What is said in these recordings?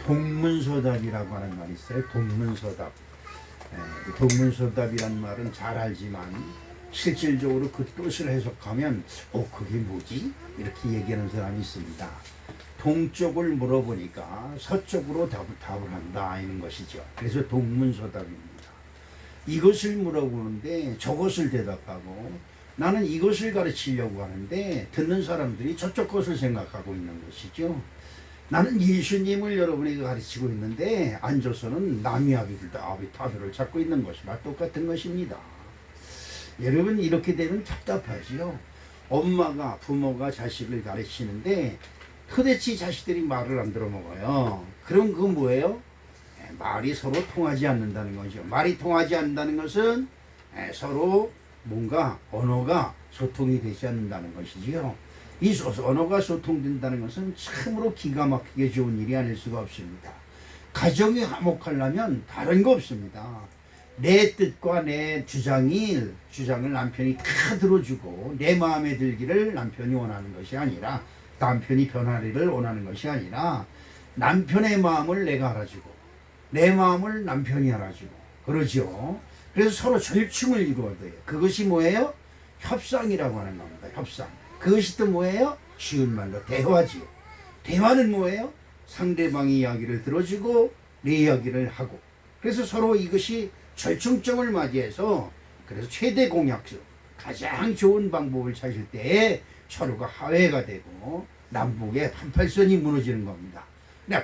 동문서답이라고 하는 말이 있어요. 동문서답. 동문서답이란 말은 잘 알지만 실질적으로 그 뜻을 해석하면 그게 뭐지? 이렇게 얘기하는 사람이 있습니다. 동쪽을 물어보니까 서쪽으로 답을 한다 이런 것이죠. 그래서 동문서답입니다. 이것을 물어보는데 저것을 대답하고 나는 이것을 가르치려고 하는데 듣는 사람들이 저쪽 것을 생각하고 있는 것이죠. 나는 예수님을 여러분에게 가르치고 있는데 앉아서는 남의 아비타도를 찾고 있는 것이나 똑같은 것입니다. 여러분 이렇게 되면 답답하지요. 엄마가 부모가 자식을 가르치는데 도대체 자식들이 말을 안 들어먹어요. 그럼 그건 뭐예요? 말이 서로 통하지 않는다는 거죠. 말이 통하지 않는다는 것은 서로 뭔가 언어가 소통이 되지 않는다는 것이지요. 이 언어가 소통된다는 것은 참으로 기가 막히게 좋은 일이 아닐 수가 없습니다. 가정이 화목하려면 다른 거 없습니다. 내 뜻과 내 주장을 남편이 다 들어주고 내 마음에 들기를 남편이 원하는 것이 아니라 남편이 변하기를 원하는 것이 아니라 남편의 마음을 내가 알아주고 내 마음을 남편이 알아주고 그러죠. 그래서 서로 절충을 이루어야 돼요. 그것이 뭐예요? 협상이라고 하는 겁니다. 협상. 그것이 또 뭐예요? 쉬운 말로 대화지요. 대화는 뭐예요? 상대방의 이야기를 들어주고 내 이야기를 하고 그래서 서로 이것이 절충점을 맞이해서 그래서 최대 공약수 가장 좋은 방법을 찾을 때에 서로가 화해가 되고 남북의 한팔선이 무너지는 겁니다.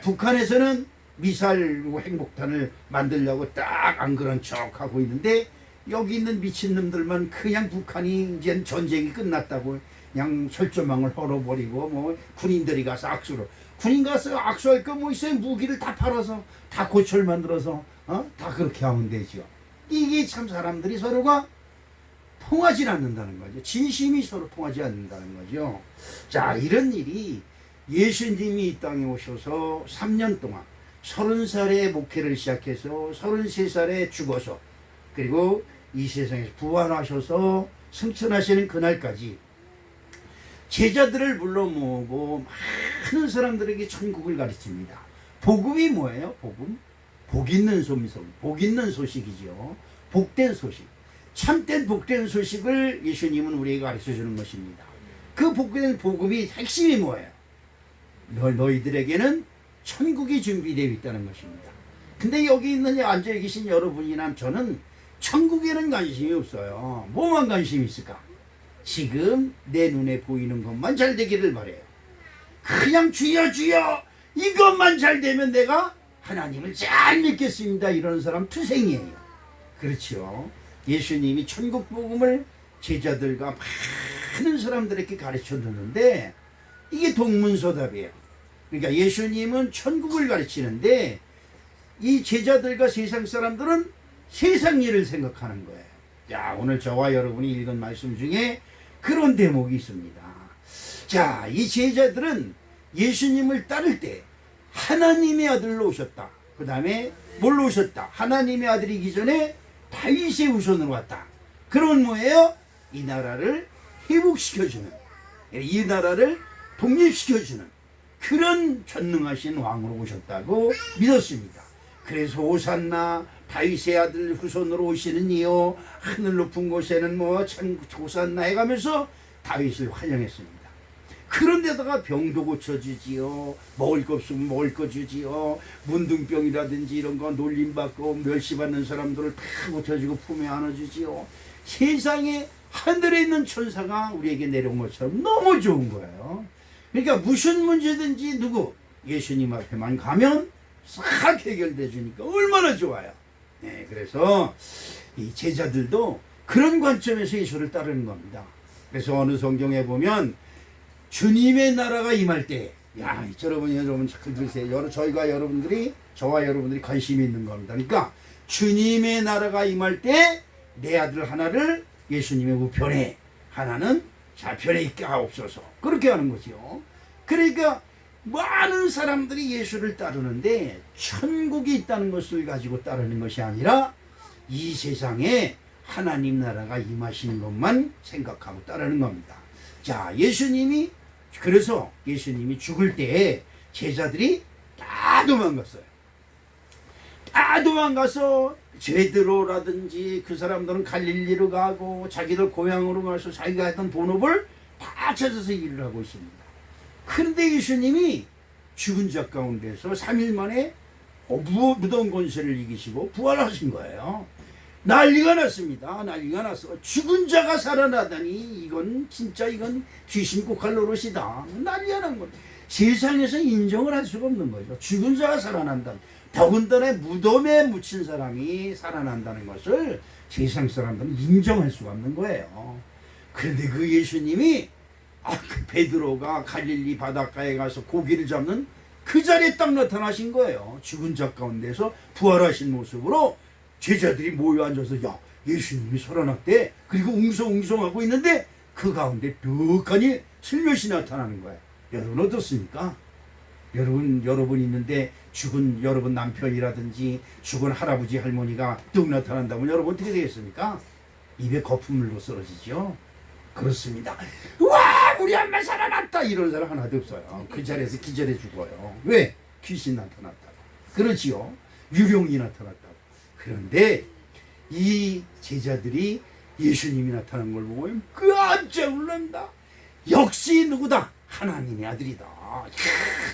북한에서는 미사일 행복탄을 만들려고 딱 안 그런 척 하고 있는데 여기 있는 미친놈들만 그냥 북한이 이제 전쟁이 끝났다고 그냥 철조망을 헐어버리고 뭐 군인들이 가서 군인 가서 악수할 거 뭐 있어요? 무기를 다 팔아서 다 고철 만들어서 다 그렇게 하면 되죠. 이게 참 사람들이 서로가 통하지 않는다는 거죠. 진심이 서로 통하지 않는다는 거죠. 자, 이런 일이 예수님이 이 땅에 오셔서 3년 동안 30살에 목회를 시작해서 33살에 죽어서 그리고 이 세상에서 부활하셔서 승천하시는 그날까지 제자들을 불러 모으고 많은 사람들에게 천국을 가르칩니다. 복음이 뭐예요? 복음? 복 있는 소식이죠. 복된 소식. 참된 복된 소식을 예수님은 우리에게 가르쳐 주는 것입니다. 그 복된 복음이 핵심이 뭐예요? 너희들에게는 천국이 준비되어 있다는 것입니다. 근데 여기 있는 앉아 계신 여러분이나 저는 천국에는 관심이 없어요. 뭐만 관심이 있을까? 지금 내 눈에 보이는 것만 잘 되기를 바래요. 그냥 주여 주여 이것만 잘 되면 내가 하나님을 잘 믿겠습니다. 이런 사람 투생이에요. 그렇죠. 예수님이 천국 복음을 제자들과 많은 사람들에게 가르쳐 줬는데 이게 동문서답이에요. 그러니까 예수님은 천국을 가르치는데 이 제자들과 세상 사람들은 세상 일을 생각하는 거예요. 자, 오늘 저와 여러분이 읽은 말씀 중에 그런 대목이 있습니다. 자, 이 제자들은 예수님을 따를 때 하나님의 아들로 오셨다. 그 다음에 뭘로 오셨다? 하나님의 아들이기 전에 다윗의 후손으로 왔다. 그러면 뭐예요? 이 나라를 회복시켜주는, 이 나라를 독립시켜주는 그런 전능하신 왕으로 오셨다고 믿었습니다. 그래서 호산나 다윗의 아들 후손으로 오시는 이요 하늘 높은 곳에는 뭐 호산나 해가면서 다윗을 환영했습니다. 그런데다가 병도 고쳐주지요. 먹을 거 없으면 먹을 거 주지요. 문둥병이라든지 이런 거 놀림받고 멸시받는 사람들을 다 고쳐주고 품에 안아주지요. 세상에 하늘에 있는 천사가 우리에게 내려온 것처럼 너무 좋은 거예요. 그러니까 무슨 문제든지 예수님 앞에만 가면 싹 해결돼 주니까 얼마나 좋아요. 네, 그래서 이 제자들도 그런 관점에서 예수를 따르는 겁니다. 그래서 어느 성경에 보면 주님의 나라가 임할 때, 여러분 잘 들으세요. 저와 여러분들이 관심이 있는 겁니다. 그러니까 주님의 나라가 임할 때 내 아들 하나를 예수님의 우편에 하나는 좌편에 있게 하옵소서. 그렇게 하는 거죠. 그러니까 많은 사람들이 예수를 따르는데 천국이 있다는 것을 가지고 따르는 것이 아니라 이 세상에 하나님 나라가 임하시는 것만 생각하고 따르는 겁니다. 자, 그래서 예수님이 죽을 때 제자들이 딱 다 도망갔어요. 다 도망가서 제드로라든지 그 사람들은 갈릴리로 가고 자기들 고향으로 가서 자기가 했던 본업을 다 찾아서 일을 하고 있습니다. 그런데 예수님이 죽은 자 가운데서 3일 만에 무더운 권세를 이기시고 부활하신 거예요. 난리가 났습니다. 난리가 났어. 죽은 자가 살아나다니 이건 진짜 이건 귀신 꼭할 노릇이다. 난리가 난 거예요. 세상에서 인정을 할 수가 없는 거죠. 죽은 자가 살아난다. 더군다나 무덤에 묻힌 사람이 살아난다는 것을 세상 사람들은 인정할 수가 없는 거예요. 그런데 그 예수님이 그 베드로가 갈릴리 바닷가에 가서 고기를 잡는 그 자리에 딱 나타나신 거예요. 죽은 자 가운데서 부활하신 모습으로 제자들이 모여 앉아서 야 예수님이 살아났대. 그리고 웅성웅성하고 있는데 그 가운데 벽하니 슬며시 나타나는 거예요. 여러분 어떻습니까? 여러분 있는데 죽은 여러분 남편이라든지 죽은 할아버지 할머니가 뚝 나타난다면 여러분 어떻게 되겠습니까? 입에 거품물로 쓰러지죠. 그렇습니다. 와 우리 엄마 살아났다 이런 사람 하나도 없어요. 그 자리에서 기절해 죽어요. 왜? 귀신 나타났다고. 그렇지요. 유령이 나타났다고. 그런데 이 제자들이 예수님이 나타난 걸 보고 깜짝 놀란다. 역시 누구다? 하나님의 아들이다.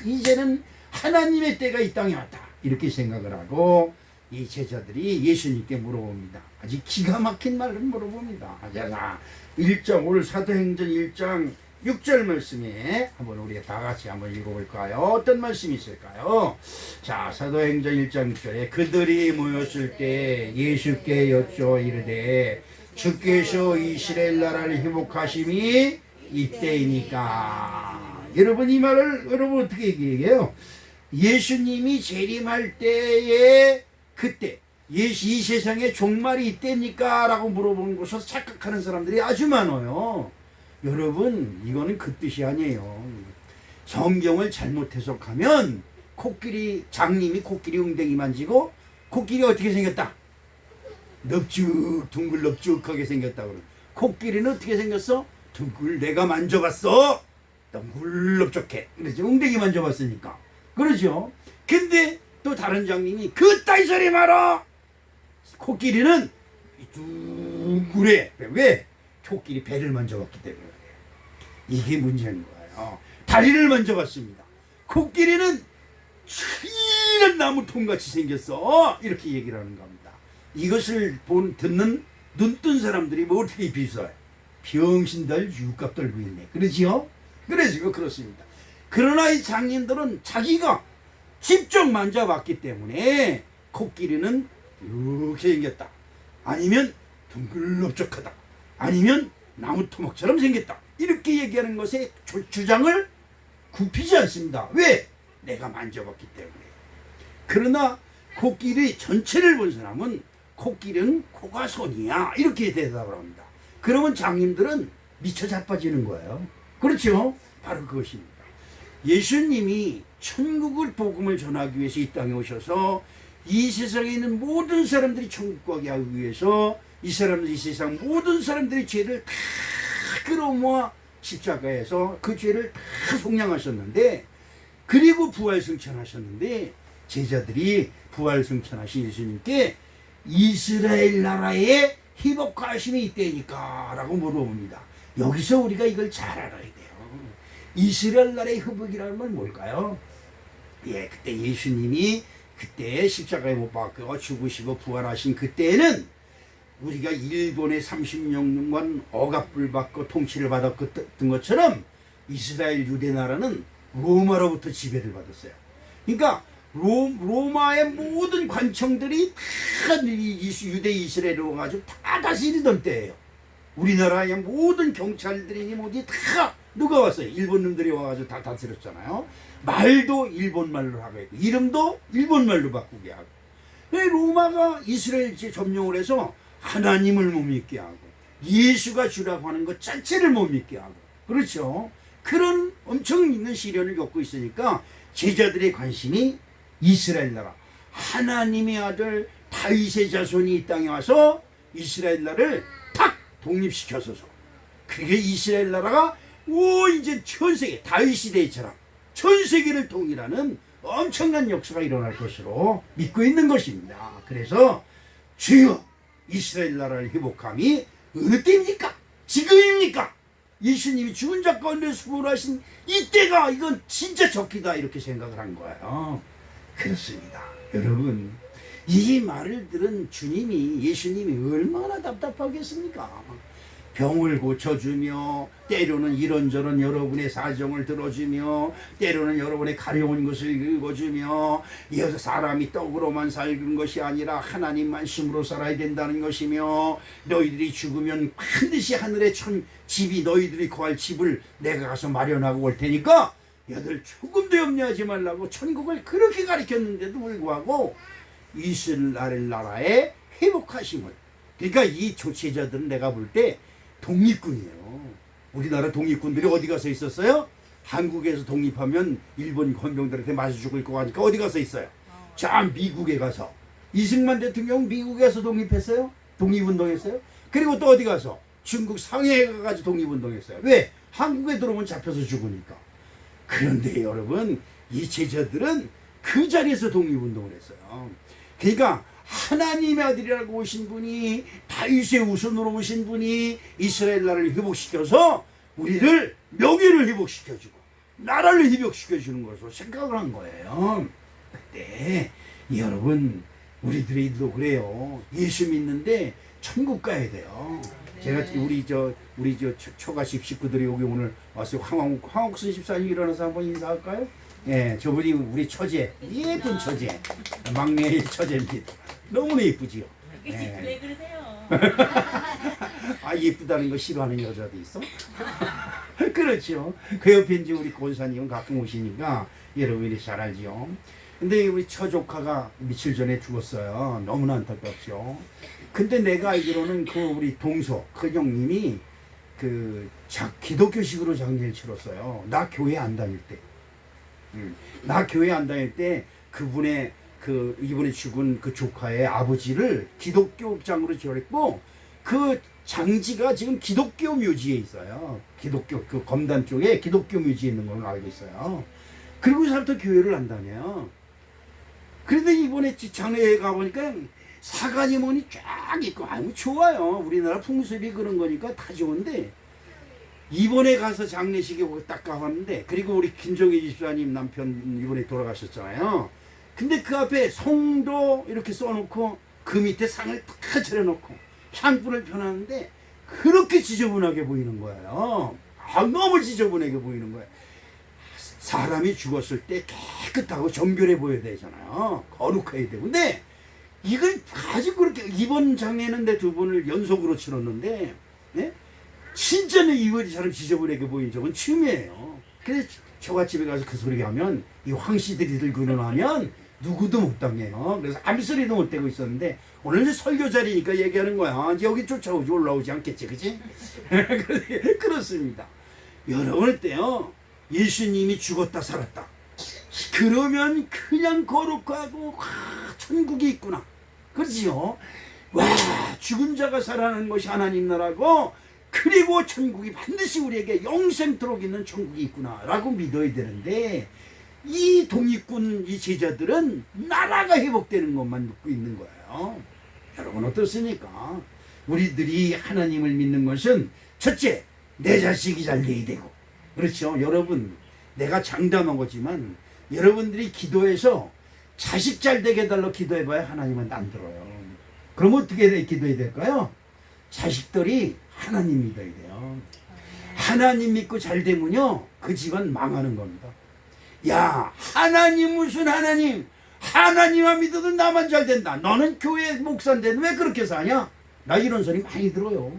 이제는 하나님의 때가 이 땅에 왔다. 이렇게 생각을 하고 이 제자들이 예수님께 물어봅니다. 아주 기가 막힌 말을 물어봅니다. 자, 1장 오늘 사도행전 1장 6절 말씀에 한번 우리 다 같이 한번 읽어볼까요? 어떤 말씀이 있을까요? 자, 사도행전 1장 6절에 그들이 모였을 때 예수께 여쭈어 이르되 주께서 이스라엘 나라를 회복하심이 이때이니까. 여러분 이 말을 여러분 어떻게 얘기해요? 예수님이 재림할 때에 그때 이 세상에 종말이 이때입니까? 라고 물어보는 것을 착각하는 사람들이 아주 많아요. 여러분 이거는 그 뜻이 아니에요. 성경을 잘못 해석하면 장님이 코끼리 웅덩이 만지고 코끼리 어떻게 생겼다? 둥글넓죽하게 생겼다. 코끼리는 어떻게 생겼어? 내가 만져봤어. 둥글넓적해. 그렇지. 웅덩이 만져봤으니까. 그렇죠. 근데 또 다른 장님이 그따위 소리 마라. 코끼리는 둥그래. 왜? 코끼리 배를 만져봤기 때문에 그래요. 이게 문제인 거예요. 다리를 만져봤습니다. 코끼리는 이런 나무 통같이 생겼어. 이렇게 얘기를 하는 겁니다. 이것을 듣는 눈뜬 사람들이 뭐 어떻게 비서요? 병신들 육갑 떨고 있네. 그러지요? 그래서 그렇습니다. 그러나 이 장인들은 자기가 직접 만져봤기 때문에 코끼리는 이렇게 생겼다. 아니면 둥글넓적하다. 아니면 나무 토막처럼 생겼다. 이렇게 얘기하는 것에 주장을 굽히지 않습니다. 왜? 내가 만져봤기 때문에. 그러나 코끼리 전체를 본 사람은 코끼리는 코가 손이야. 이렇게 대답을 합니다. 그러면 장님들은 미쳐 자빠지는 거예요. 그렇죠? 바로 그것입니다. 예수님이 천국을 복음을 전하기 위해서 이 땅에 오셔서 이 세상에 있는 모든 사람들이 천국 가게 하기 위해서 이 세상 모든 사람들의 죄를 다 끌어모아 십자가에서 그 죄를 다 속량하셨는데 그리고 부활승천하셨는데 제자들이 부활승천하신 예수님께 이스라엘 나라의 회복하심이 이때니까 라고 물어봅니다. 여기서 우리가 이걸 잘 알아야 돼요. 이스라엘 나라의 회복이라는 건 뭘까요? 예, 그때 예수님이 그때 십자가에 못 박혀 죽으시고 부활하신 그때는 우리가 일본의 30년간 억압을 받고 통치를 받았던 것처럼 이스라엘 유대 나라는 로마로부터 지배를 받았어요. 그러니까 로마의 모든 관청들이 다 유대 이스라엘에 와가지고 다 다스리던 때예요. 우리나라의 모든 경찰들이니 뭐지 다 누가 왔어요? 일본 놈들이 와가지고 다 다스렸잖아요. 말도 일본 말로 하고 있고 이름도 일본 말로 바꾸게 하고. 로마가 이스라엘 점령을 해서 하나님을 못 믿게 하고 예수가 주라고 하는 것 자체를 못 믿게 하고 그렇죠. 그런 엄청 있는 시련을 겪고 있으니까 제자들의 관심이 이스라엘 나라 하나님의 아들 다윗의 자손이 이 땅에 와서 이스라엘 나라를 탁 독립시켜서서 그게 이스라엘 나라가 이제 전 세계 다윗 시대처럼 전 세계를 통일하는 엄청난 역사가 일어날 것으로 믿고 있는 것입니다. 그래서 주여 이스라엘 나라를 회복함이 어느 때입니까? 지금입니까? 예수님이 죽은 자 가운데서 부활하신 이때가 이건 진짜 적기다 이렇게 생각을 한 거예요. 그렇습니다. 여러분 이 말을 들은 주님이 예수님이 얼마나 답답하겠습니까? 병을 고쳐주며 때로는 이런저런 여러분의 사정을 들어주며 때로는 여러분의 가려운 것을 읽어주며 사람이 떡으로만 살는 것이 아니라 하나님만 힘으로 살아야 된다는 것이며 너희들이 죽으면 반드시 하늘의 집이 너희들이 거할 집을 내가 가서 마련하고 올 테니까 여들 조금도 염려하지 말라고 천국을 그렇게 가르쳤는데도 불구하고 이스라엘 나라의 회복하심을 그러니까 이 제자들은 내가 볼 때 독립군이에요. 우리나라 독립군들이 어디 가서 있었어요? 한국에서 독립하면 일본 헌병들한테 맞아 죽을 거 하니까 어디 가서 있어요? 자 미국에 가서 이승만 대통령 미국에 가서 독립했어요? 독립운동했어요? 그리고 또 어디 가서? 중국 상해에 가가지고 독립운동했어요. 왜? 한국에 들어오면 잡혀서 죽으니까. 그런데 여러분 이 제자들은 그 자리에서 독립운동을 했어요. 그러니까 하나님의 아들이라고 오신 분이 다윗의 후손으로 오신 분이 이스라엘 나라를 회복시켜서 우리를 명예를 회복시켜주고 나라를 회복시켜주는 것으로 생각을 한 거예요. 그때 여러분 우리들도 그래요. 예수 믿는데 천국 가야 돼요. 제가 우리 초가십 식구들이 여기 오늘 왔어요. 황옥순 집사님 일어나서 한번 인사할까요? 예, 저분이 우리 처제, 예쁜 처제, 막내의 처제입니다. 너무나 예쁘지요. 예. 왜 그러세요? 아 예쁘다는 거 싫어하는 여자도 있어? 그렇죠. 그 옆에 이제 우리 권사님은 가끔 오시니까 여러분이 잘 알지요. 근데 우리 처조카가 며칠 전에 죽었어요. 너무나 안타깝죠. 근데 내가 알기로는 그 우리 동서 그 형님이 기독교식으로 장례를 치렀어요. 나 교회 안 다닐 때. 나 교회 안 다닐 때 그분의 이번에 죽은 그 조카의 아버지를 기독교장으로 지냈고 그 장지가 지금 기독교 묘지에 있어요. 기독교 그 검단 쪽에 기독교 묘지에 있는 걸로 알고 있어요. 그리고서부터 교회를 안 다녀요. 그런데 이번에 장례에 가보니까 사간이 뭐니 쫙 있고 아무 좋아요. 우리나라 풍습이 그런 거니까 다 좋은데 이번에 가서 장례식에 딱 가봤는데 그리고 우리 김정희 집사님 남편 이번에 돌아가셨잖아요. 근데 그 앞에 성도 이렇게 써놓고 그 밑에 상을 탁 차려놓고 향불을 펴놨는데 그렇게 지저분하게 보이는 거예요. 너무 지저분하게 보이는 거예요. 사람이 죽었을 때 깨끗하고 정결해 보여야 되잖아요. 거룩해야 되고. 근데 이걸 아주 그렇게 이번 장례는 내 두 번을 연속으로 치렀는데 네? 진짜는 이거처럼 지저분하게 보인 적은 처음이에요. 그래서 처갓집에 가서 그 소리 하면 이 황씨들이들 그러면 누구도 못 당해요. 그래서 아무 소리도 못 대고 있었는데 오늘 이제 설교 자리니까 얘기하는 거야. 이제 여기 쫓아오지 올라오지 않겠지, 그지? 그렇습니다. 여러분 어때요? 예수님이 죽었다 살았다. 그러면 그냥 거룩하고 천국이 있구나. 그렇지요? 와 죽은 자가 살아나는 것이 하나님 나라고 그리고 천국이 반드시 우리에게 영생토록 있는 천국이 있구나 라고 믿어야 되는데 이 독립군 이 제자들은 나라가 회복되는 것만 믿고 있는 거예요. 여러분 어떻습니까? 우리들이 하나님을 믿는 것은 첫째 내 자식이 잘 돼야 되고 그렇죠. 여러분 내가 장담한 거지만 여러분들이 기도해서 자식 잘 되게 해달라고 기도해봐야 하나님은 안 들어요. 그럼 어떻게 기도해야 될까요? 자식들이 하나님 믿어야 돼요. 하나님 믿고 잘 되면요 그 집안 망하는 겁니다. 야 하나님 무슨 하나님만 믿어도 나만 잘 된다. 너는 교회 목사인데 왜 그렇게 사냐? 나 이런 소리 많이 들어요.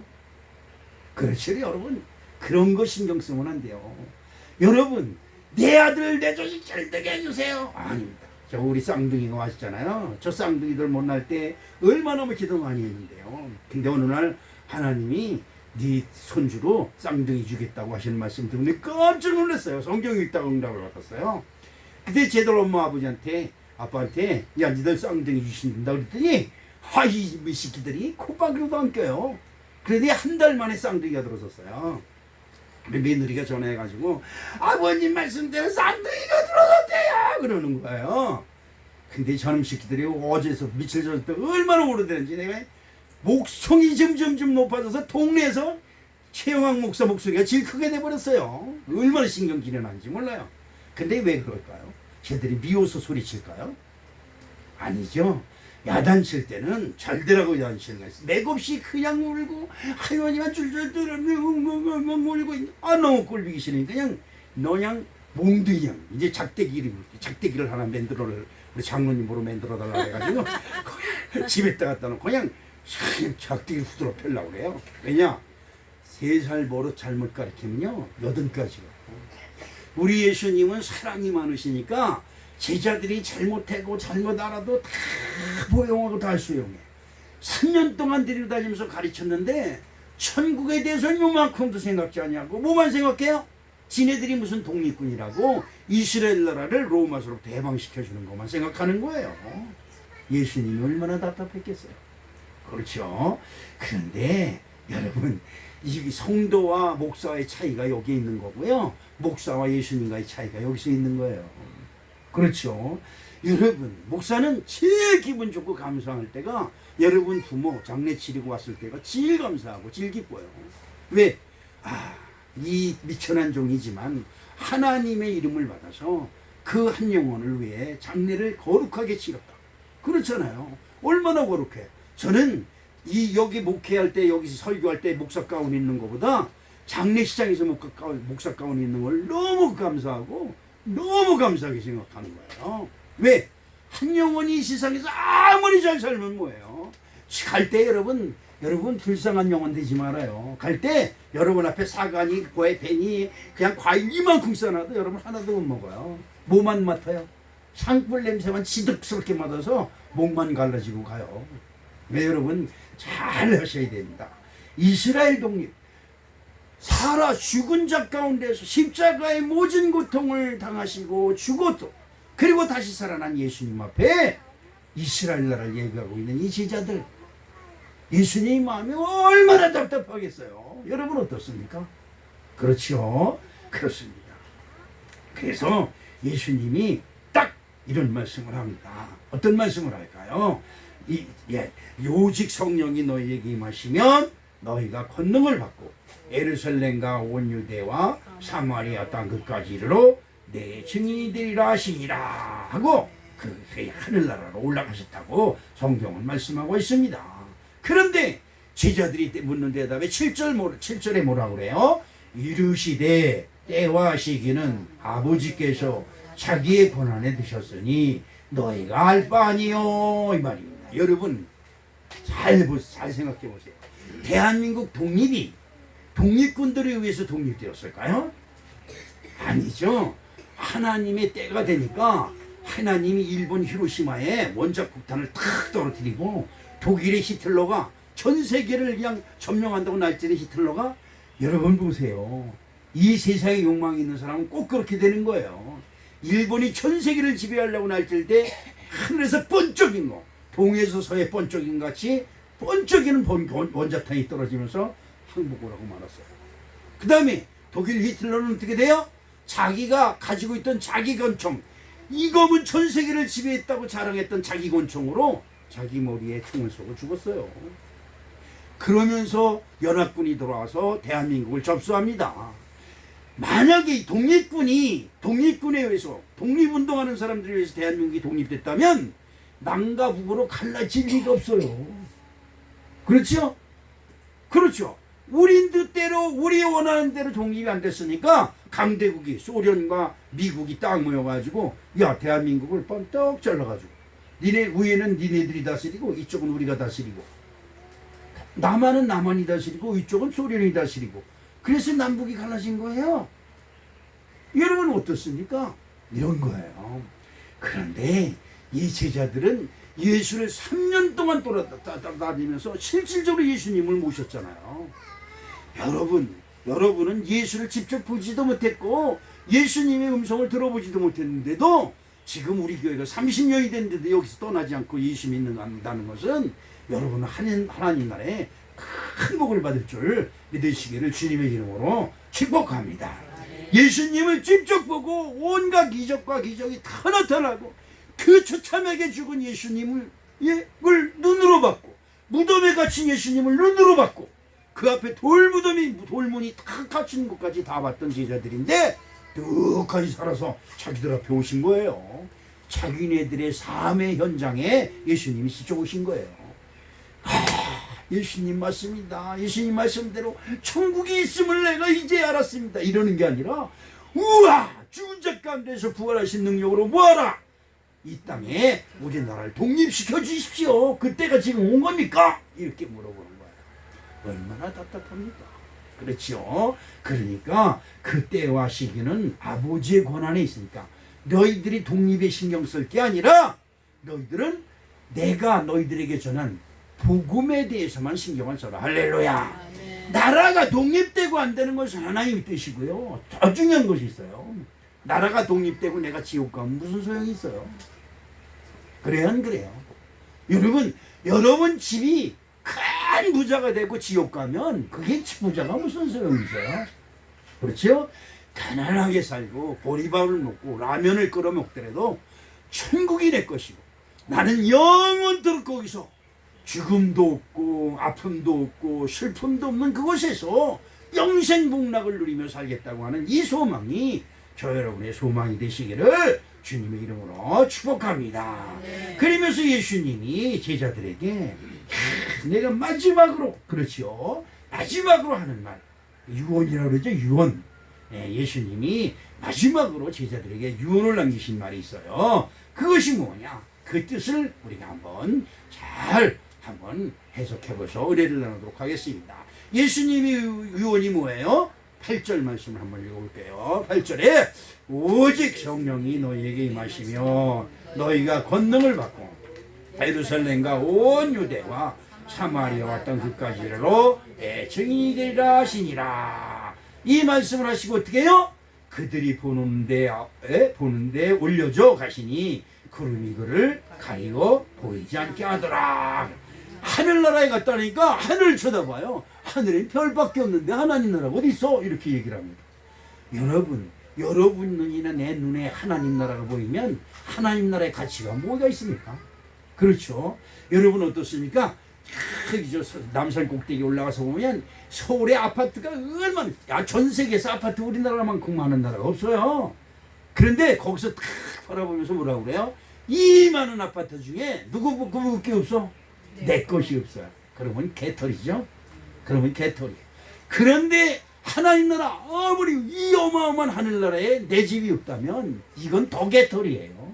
그렇죠 여러분. 그런 거 신경 쓰면 안 돼요. 여러분 내 아들 내 자식 잘 되게 해주세요. 아닙니다. 저 우리 쌍둥이가 왔잖아요. 저 쌍둥이들 못날 때 얼마나 기도 많이 했는데요. 근데 어느 날 하나님이 네 손주로 쌍둥이 주겠다고 하시는 말씀 때문에 깜짝 놀랐어요. 성경 읽다가 응답을 받았어요. 그때 제들 엄마 아빠한테 야 니들 쌍둥이 주신다 그랬더니 이 새끼들이 코박이로도 안 껴요. 그러더니 한 달 만에 쌍둥이가 들어섰어요. 우리 며느리가 전화해가지고 아버님 말씀대로 쌍둥이가 들어섰대요 그러는 거예요. 근데 저놈 새끼들이 어제서 며칠 전부터 얼마나 오래되는지 내가 목송이 점점점 높아져서 동네에서 최영학 목사 목소리가 제일 크게 돼버렸어요. 얼마나 신경 기련한지 몰라요. 근데 왜 그럴까요? 쟤들이 미워서 소리칠까요? 아니죠. 야단칠 때는 잘 되라고 야단치는 거야. 맥없이 그냥 울고 하여니가 줄줄 울고 너무 꼴보기 싫으니까 그냥 몽둥이형 이제 작대기를 하나 만들어를 우리 장로님으로 만들어 달라고 해가지고 집에다 갖다 놓고 그냥 작대기 후드로 펴려고 그래요. 왜냐? 3살 버릇 잘못 가르치면요 8가지가. 우리 예수님은 사랑이 많으시니까 제자들이 잘못하고 잘못 알아도 다 보용하고 다 수용해. 3년 동안 데려다니면서 가르쳤는데 천국에 대해서는 요만큼도 생각지 않냐고. 뭐만 생각해요? 지네들이 무슨 독립군이라고 이스라엘 나라를 로마서로부터 해방시켜주는 것만 생각하는 거예요. 예수님이 얼마나 답답했겠어요. 그렇죠. 그런데 여러분 이 성도와 목사의 차이가 여기 있는 거고요. 목사와 예수님과의 차이가 여기서 있는 거예요. 그렇죠. 여러분 목사는 제일 기분 좋고 감사할 때가 여러분 부모 장례 치르고 왔을 때가 제일 감사하고 제일 기뻐요. 왜? 이 미천한 종이지만 하나님의 이름을 받아서 그 한 영혼을 위해 장례를 거룩하게 치렀다. 그렇잖아요. 얼마나 거룩해. 저는 여기 목회할 때 여기서 설교할 때 목사 가운 입는 것보다 장례시장에서 목사 가운 입는 걸 너무 감사하고 너무 감사하게 생각하는 거예요. 왜? 한 영혼이 이 세상에서 아무리 잘 살면 뭐예요? 갈 때 여러분 불쌍한 영혼 되지 말아요. 갈 때 여러분 앞에 사과니 고에 벤이 그냥 과일 이만큼 써놔도 여러분 하나도 못 먹어요. 뭐만 맡아요? 산불 냄새만 지득스럽게 맡아서 목만 갈라지고 가요. 왜 여러분 잘 하셔야 됩니다. 이스라엘 독립 죽은 자 가운데서 십자가의 모진 고통을 당하시고 죽어도 그리고 다시 살아난 예수님 앞에 이스라엘 나라를 얘기하고 있는 이 제자들 예수님 마음이 얼마나 답답하겠어요. 여러분 어떻습니까? 그렇죠. 그렇습니다. 그래서 예수님이 딱 이런 말씀을 합니다. 어떤 말씀을 할까요? 오직 성령이 너희에게 임하시면 너희가 권능을 받고 예루살렘과 온 유대와 사마리아 땅 끝까지 이르러 내 증인이 되리라 하시니라 하고 그 하늘나라로 올라가셨다고 성경은 말씀하고 있습니다. 그런데 제자들이 묻는 대답에 7절에 뭐라고 그래요? 이르시되 때와 시기는 아버지께서 자기의 권한에 두셨으니 너희가 알 바 아니요 이 말입니다. 여러분 잘 생각해 보세요. 대한민국 독립이 독립군들에 의해서 독립되었을까요? 아니죠. 하나님의 때가 되니까 하나님이 일본 히로시마에 원자 폭탄을 탁 떨어뜨리고 독일의 히틀러가 전 세계를 그냥 점령한다고 날뛰는 히틀러가 여러분 보세요. 이 세상에 욕망이 있는 사람은 꼭 그렇게 되는 거예요. 일본이 전 세계를 지배하려고 날뛸 때 하늘에서 번쩍인 거 동에서 서해 번쩍인 같이 번쩍이는 원자탄이 떨어지면서 항복을 하고 말았어요. 그 다음에 독일 히틀러는 어떻게 돼요? 자기가 가지고 있던 자기 권총 이거면 전 세계를 지배했다고 자랑했던 자기 권총으로 자기 머리에 총을 쏘고 죽었어요. 그러면서 연합군이 돌아와서 대한민국을 접수합니다. 만약에 독립군에 의해서 독립운동하는 사람들에 의해서 대한민국이 독립됐다면 남과 북으로 갈라질 리가 없어요. 그렇죠? 그렇죠. 우리 뜻대로 우리 원하는 대로 독립이 안 됐으니까 강대국이 소련과 미국이 딱 모여가지고 야 대한민국을 번떡 잘라가지고 니네 위에는 니네들이 다스리고 이쪽은 우리가 다스리고 남한은 남한이 다스리고 이쪽은 소련이 다스리고 그래서 남북이 갈라진 거예요. 여러분 어떻습니까? 이런 거예요. 그런데 이 제자들은 예수를 3년 동안 돌아다니면서 실질적으로 예수님을 모셨잖아요. 여러분은 예수를 직접 보지도 못했고 예수님의 음성을 들어보지도 못했는데도 지금 우리 교회가 30년이 됐는데도 여기서 떠나지 않고 예수 믿는다는 것은 여러분은 하나님 나라에 큰 복을 받을 줄 믿으시기를 주님의 이름으로 축복합니다. 예수님을 직접 보고 온갖 기적과 기적이 다 나타나고 그 처참하게 죽은 예수님을 눈으로 봤고 무덤에 갇힌 예수님을 눈으로 봤고 그 앞에 돌문이 다 갇힌 것까지 다 봤던 제자들인데 뚝하니 살아서 자기들 앞에 오신 거예요. 자기네들의 삶의 현장에 예수님이 직접 오신 거예요. 예수님 맞습니다. 예수님 말씀대로 천국이 있음을 내가 이제 알았습니다. 이러는 게 아니라 우와 죽은 자 가운데서 부활하신 능력으로 뭐하라 이 땅에 우리나라를 독립시켜 주십시오. 그때가 지금 온 겁니까? 이렇게 물어보는 거예요. 얼마나 답답합니까? 그렇죠. 그러니까 그때와 시기는 아버지의 권한에 있으니까 너희들이 독립에 신경 쓸 게 아니라 너희들은 내가 너희들에게 전한 복음에 대해서만 신경을 써라. 할렐루야. 나라가 독립되고 안 되는 것은 하나님의 뜻이고요. 더 중요한 것이 있어요. 나라가 독립되고 내가 지옥 가면 무슨 소용이 있어요? 그래요 안 그래요? 여러분 집이 큰 부자가 되고 지옥 가면 그게 부자가 무슨 소용이 있어요? 그렇죠? 가난하게 살고 보리밥을 먹고 라면을 끓여 먹더라도 천국이 내 것이고 나는 영원토록 거기서 죽음도 없고 아픔도 없고 슬픔도 없는 그곳에서 영생복락을 누리며 살겠다고 하는 이 소망이 저 여러분의 소망이 되시기를 주님의 이름으로 축복합니다. 그러면서 예수님이 제자들에게 내가 마지막으로 그렇죠. 마지막으로 하는 말 유언이라고 그러죠. 유언. 예수님이 마지막으로 제자들에게 유언을 남기신 말이 있어요. 그것이 뭐냐? 그 뜻을 우리가 한번 해석해보서 의뢰를 나누도록 하겠습니다. 예수님이 유언이 뭐예요? 8절 말씀을 한번 읽어볼게요. 8절에 오직 성령이 너희에게 임하시며 너희가 권능을 받고 예루살렘과 온 유대와 사마리아 왔던 그까지로 증인이 되리라 하시니라. 이 말씀을 하시고 어떻게 해요? 그들이 보는데 올려줘 가시니 구름이 그를 가리고 보이지 않게 하더라. 하늘나라에 갔다니까 하늘을 쳐다봐요. 하늘엔 별밖에 없는데 하나님 나라가 어디 있어? 이렇게 얘기를 합니다. 여러분 눈이나 내 눈에 하나님 나라가 보이면 하나님 나라의 가치가 뭐가 있습니까? 그렇죠. 여러분 어떻습니까? 남산 꼭대기 올라가서 보면 서울의 아파트가 얼마나 전 세계에서 아파트 우리나라만큼 많은 나라가 없어요. 그런데 거기서 탁 바라보면서 뭐라고 그래요? 이 많은 아파트 중에 누구밖에 없어? 내 것이 없어요. 그러면 개털이죠. 그런데 하나님 나라 아무리 이 어마어마한 하늘나라에 내 집이 없다면 이건 더 개털이에요.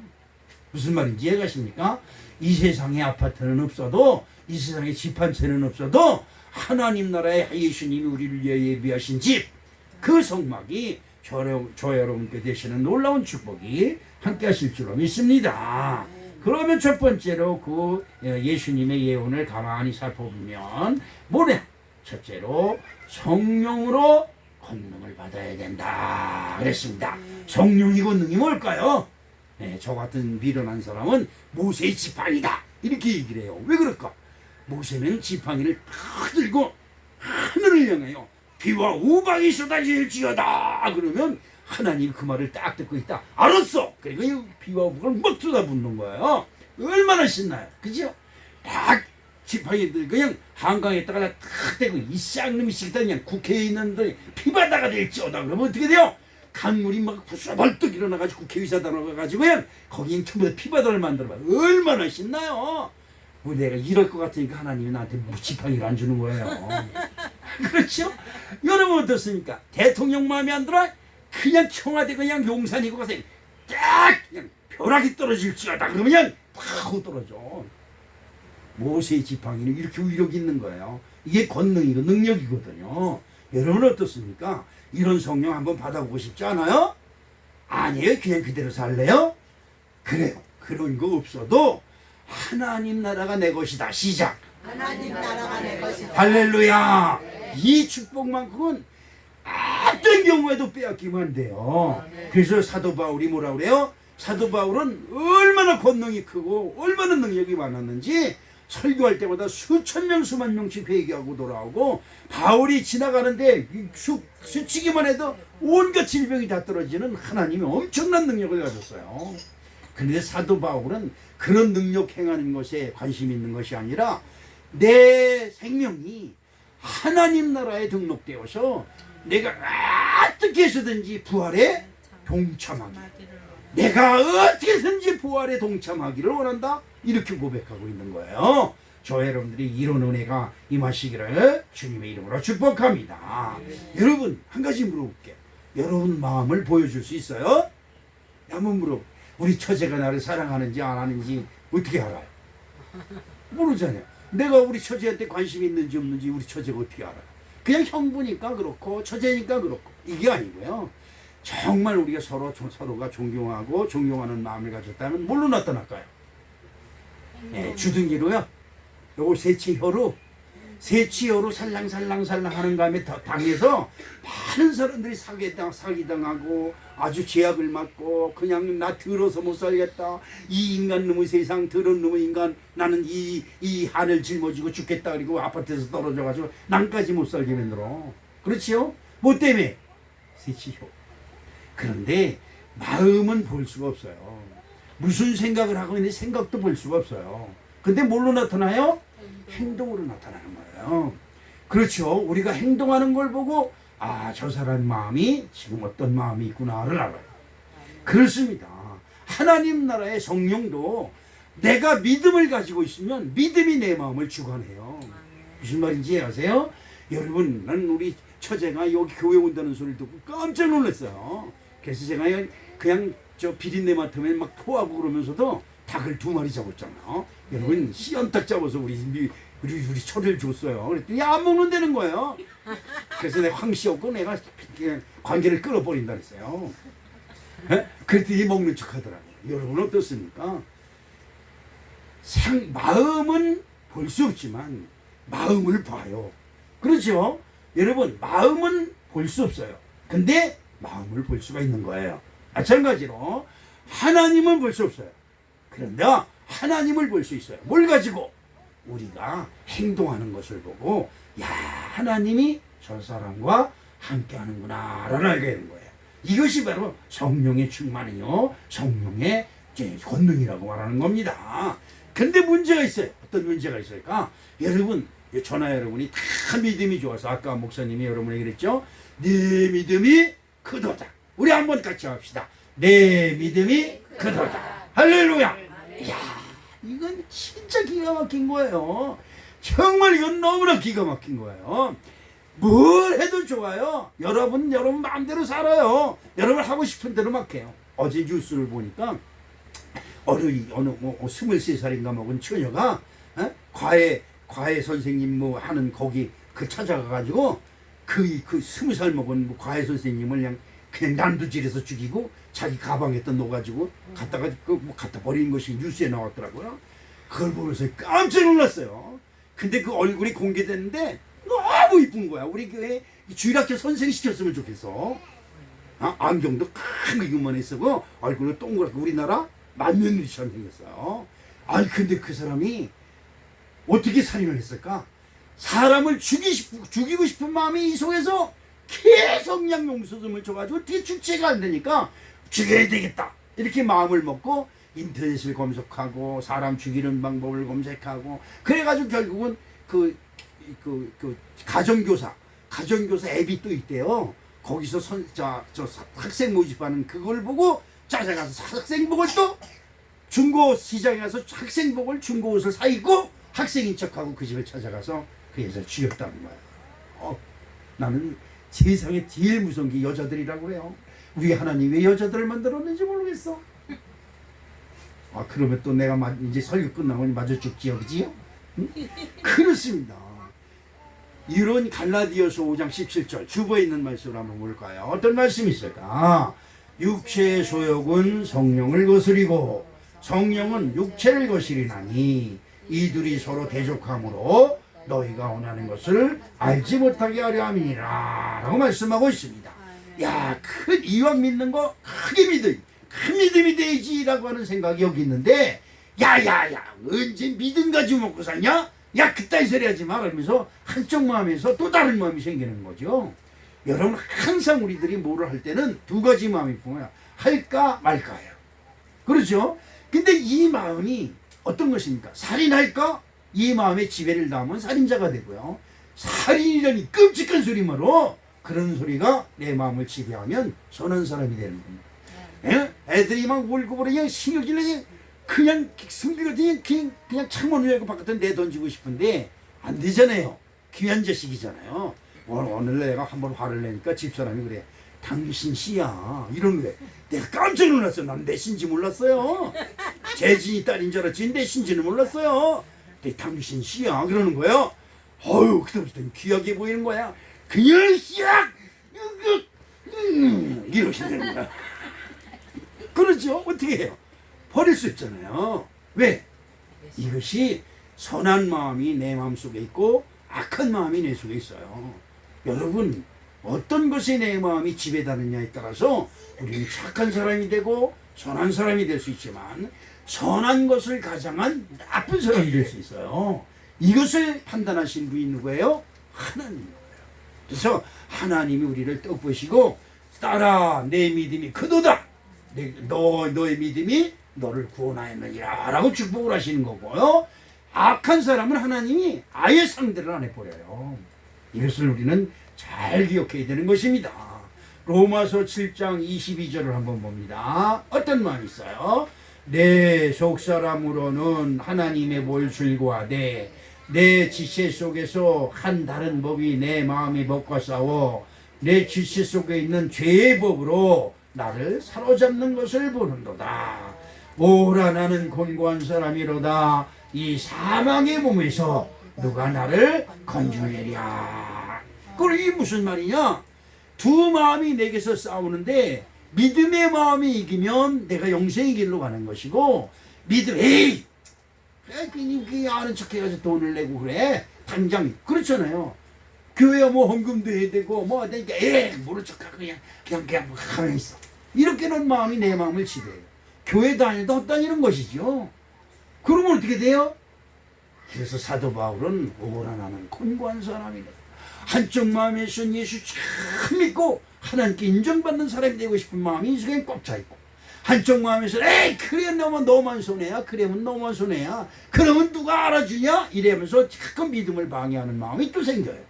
무슨 말인지 이해가십니까? 이 세상에 아파트는 없어도 이 세상에 집 한 채는 없어도 하나님 나라에 예수님이 우리를 위해 예비하신 집 그 성막이 저 여러분께 되시는 놀라운 축복이 함께 하실 줄로 믿습니다. 그러면 첫 번째로 그 예수님의 예언을 가만히 살펴보면 뭐냐? 첫째로 성령으로 권능을 받아야 된다 그랬습니다. 성령의 권능이 뭘까요? 저 같은 미련한 사람은 모세의 지팡이다 이렇게 얘기를 해요. 왜 그럴까? 모세는 지팡이를 딱 들고 하늘을 향하여 비와 우박이 쏟아질지어다 그러면 하나님 그 말을 딱 듣고 있다. 알았어. 그리고 이 비와 우박을 막 쏟아붓는 거예요. 얼마나 신나요. 그죠? 딱 지팡이 들고 그냥 한강에다가 탁 대고 이 쌍놈이 싫다 그냥 국회에 있는데 피바다가 될지어다 그러면 어떻게 돼요? 강물이 막 벌떡 일어나가지고 국회의사다 나가가지고 그냥 거기 전부 다 피바다를 만들어봐. 얼마나 신나요. 뭐 내가 이럴 것 같으니까 하나님이 나한테 지팡이를 안 주는 거예요. 그렇죠? 여러분 어떻습니까? 대통령 마음에 안 들어? 그냥 청와대 그냥 용산이고 가서 딱 그냥 벼락이 떨어질지어다 그러면 그냥 팍 하고 떨어져. 모세의 지팡이는 이렇게 위력이 있는 거예요. 이게 권능이고 능력이거든요. 여러분 어떻습니까? 이런 성령 한번 받아보고 싶지 않아요? 아니에요. 그냥 그대로 살래요? 그래요. 그런 거 없어도 하나님 나라가 내 것이다. 시작. 하나님 나라가 내 것이다. 할렐루야. 이 축복만큼은 어떤 경우에도 빼앗기면 안 돼요. 그래서 사도 바울이 뭐라 그래요? 사도 바울은 얼마나 권능이 크고 얼마나 능력이 많았는지 설교할 때마다 수천 명 수만 명씩 회개하고 돌아오고, 바울이 지나가는데 스치기만 해도 온갖 질병이 다 떨어지는 하나님의 엄청난 능력을 가졌어요. 그런데 사도 바울은 그런 능력 행하는 것에 관심 있는 것이 아니라 내 생명이 하나님 나라에 등록되어서 내가 어떻게 해서든지 부활에 동참하기, 내가 어떻게 해서든지 부활에 동참하기를 원한다, 이렇게 고백하고 있는 거예요. 저 여러분들이 이런 은혜가 임하시기를 주님의 이름으로 축복합니다. 여러분, 한 가지 물어볼게요. 여러분 마음을 보여줄 수 있어요? 한번 물어볼게요. 우리 처제가 나를 사랑하는지 안 하는지 어떻게 알아요? 모르잖아요. 내가 우리 처제한테 관심이 있는지 없는지 우리 처제가 어떻게 알아요? 그냥 형부니까 그렇고 처제니까 그렇고, 이게 아니고요. 정말 우리가 서로가 존경하고 존경하는 마음을 가졌다면 뭘로 나타날까요? 네, 주둥이로요. 요걸 새치혀로 살랑살랑 하는 감에 당해서 많은 사람들이 사기당하고 아주 죄악을 맞고, 그냥 나 들어서 못 살겠다, 이 인간 놈의 세상, 더러운 놈의 인간, 나는 이 한을 짊어지고 죽겠다, 그리고 아파트에서 떨어져가지고 난까지 못 살게 만들어. 그렇지요? 뭐 때문에? 새치혀. 그런데 마음은 볼 수가 없어요. 무슨 생각을 하고 있는지 생각도 볼 수가 없어요. 근데 뭘로 나타나요? 행동으로 나타나는 거예요. 그렇죠. 우리가 행동하는 걸 보고 저 사람 마음이 지금 어떤 마음이 있구나를 알아요. 그렇습니다. 하나님 나라의 성령도 내가 믿음을 가지고 있으면 믿음이 내 마음을 주관해요. 무슨 말인지 아세요? 여러분, 난 우리 처제가 여기 교회 온다는 소리를 듣고 깜짝 놀랐어요. 그래서 제가 그냥 저 비린내 맡으면 막 토하고 그러면서도 닭을 2마리 잡았잖아요. 여러분, 씨언딱 잡아서 우리 처를 줬어요. 그랬더니 안 먹는다는 거예요. 그래서 내가 황씨였고 내가 관계를 끊어버린다 그랬어요. 그랬더니 먹는 척 하더라고요. 여러분 어떻습니까? 마음은 볼 수 없지만 마음을 봐요. 그렇죠? 여러분, 마음은 볼 수 없어요. 근데 마음을 볼 수가 있는 거예요. 마찬가지로 하나님은 볼 수 없어요. 그런데 하나님을 볼 수 있어요. 뭘 가지고? 우리가 행동하는 것을 보고, 야, 하나님이 저 사람과 함께 하는구나 라는 알게 되는 거예요. 이것이 바로 성령의 충만이요, 성령의 권능이라고 말하는 겁니다. 근데 문제가 있어요. 어떤 문제가 있을까? 여러분, 저나 여러분이 다 믿음이 좋아서, 아까 목사님이 여러분에게 그랬죠? 내 믿음이 크도다. 우리 한번 같이 합시다. 내 믿음이 크도다. 할렐루야. 이야, 이건 진짜 기가 막힌 거예요. 정말 이건 너무나 기가 막힌 거예요. 뭘 해도 좋아요. 여러분 마음대로 살아요. 여러분 하고 싶은 대로 막 해요. 어제 뉴스를 보니까 어느 23살인가 먹은 처녀가 과외 선생님 하는 거기 찾아가가지고 그 20살 먹은 과외 선생님을 그냥 난두질해서 죽이고 자기 가방에다 넣어가지고 갖다 버리는 것이 뉴스에 나왔더라고요. 그걸 보면서 깜짝 놀랐어요. 근데 그 얼굴이 공개됐는데 너무 이쁜 거야. 우리 교회 주일학교 선생 시켰으면 좋겠어. 안경도 큰 거 이것만 쓰고 얼굴도 동그랗게 우리나라 만면일처럼 생겼어요. 근데 그 사람이 어떻게 살인을 했을까? 사람을 죽이고 싶은 마음이 이 속에서 계속 용서금을 줘가지고 어떻게 주체가 안 되니까 죽여야 되겠다, 이렇게 마음을 먹고 인터넷을 검색하고 사람 죽이는 방법을 검색하고, 그래가지고 결국은 그 가정교사 앱이 또 있대요. 거기서 저 학생 모집하는 그걸 보고 찾아가서 학생복을 또 중고 시장에 가서 학생복을 중고 옷을 사 입고 학생인 척하고 그 집에 찾아가서 그 여자를 죽였다는 거예요. 나는 세상에 제일 무서운 게 여자들이라고 그래요. 우리 하나님 왜 여자들을 만들었는지 모르겠어. 그러면 또 내가 이제 설교 끝나고 맞아 죽지요, 그지요? 응? 그렇습니다. 이런 갈라디아서 5장 17절 주보에 있는 말씀을 한번 볼까요? 어떤 말씀이 있을까? 육체의 소욕은 성령을 거스리고 성령은 육체를 거스리나니 이들이 서로 대적함으로 너희가 원하는 것을 알지 못하게 하려 함이니라 라고 말씀하고 있습니다. 야, 큰 이왕 믿는 거 크게 큰 믿음이 되지라고 하는 생각이 여기 있는데, 야야야 언제 믿음 가지고 먹고 사냐? 야 그따위 소리 하지 마. 그러면서 한쪽 마음에서 또 다른 마음이 생기는 거죠. 여러분 항상 우리들이 뭐를 할 때는 두 가지 마음이 보여요. 할까 말까예요. 그렇죠? 근데 이 마음이 어떤 것입니까? 살인할까? 이 마음에 지배를 당하면 살인자가 되고요. 살인이라니 끔찍한 소리말로 그런 소리가 내 마음을 지배하면 선한 사람이 되는 겁니다. 예? 애들이 막 울고 그냥 신경질 내지 그냥 승비 같은 그냥 창문 열고 바깥에 내던지고 싶은데 안 되잖아요. 귀한 자식이잖아요. 오늘 내가 한번 화를 내니까 집사람이 그래. 당신 씨야 이런 거래. 내가 깜짝 놀랐어. 난 내 신지 몰랐어요. 재진이 딸인 줄 알았지 내 신지는 몰랐어요. 당신 씨야 그러는 거예요. 어휴 그때부터 귀하게 보이는 거야. 그냥 씨야 이러시는 거야. 그렇죠. 어떻게 해요? 버릴 수 있잖아요. 왜? 이것이 선한 마음이 내 마음속에 있고 악한 마음이 내 속에 있어요. 여러분 어떤 것이 내 마음이 지배다느냐에 따라서 우리는 착한 사람이 되고 선한 사람이 될 수 있지만 선한 것을 가장한 나쁜 사람이 될 수 있어요. 이것을 판단하신 분이 누구예요? 하나님이에요. 그래서 하나님이 우리를 떡 보시고 딸아 내 믿음이 크도다. 너의 믿음이 너를 구원하였느니라 라고 축복을 하시는 거고요. 악한 사람은 하나님이 아예 상대를 안 해버려요. 이것을 우리는 잘 기억해야 되는 것입니다. 로마서 7장 22절을 한번 봅니다. 어떤 말이 있어요? 내 속사람으로는 하나님의 뭘 즐거워하되 내 지체 속에서 한 다른 법이 내 마음이 법과 싸워 내 지체 속에 있는 죄의 법으로 나를 사로잡는 것을 보는도다. 오라 나는 곤고한 사람이로다. 이 사망의 몸에서 누가 나를 건져내랴. 그럼 이게 무슨 말이냐? 두 마음이 내게서 싸우는데 믿음의 마음이 이기면 내가 영생의 길로 가는 것이고 믿음 에이 그 아는 척 해가지고 돈을 내고 그래 당장 그렇잖아요. 교회야 뭐 헌금도 해야 되고 뭐 하니까 에이 모른 척하고 그냥 뭐 가만히 있어. 이렇게는 마음이 내 마음을 지배해요. 교회 다니다 헛다니는 것이죠. 그러면 어떻게 돼요? 그래서 사도 바울은 오라 나는 곤고한 사람이다. 한쪽 마음에 선 예수 참 믿고 하나님께 인정받는 사람이 되고 싶은 마음이 인생에 꽉 차있고 한쪽 마음에서 에이 그래 너만 손해야. 그러면 너만 손해야. 그러면 누가 알아주냐? 이러면서 자꾸 믿음을 방해하는 마음이 또 생겨요.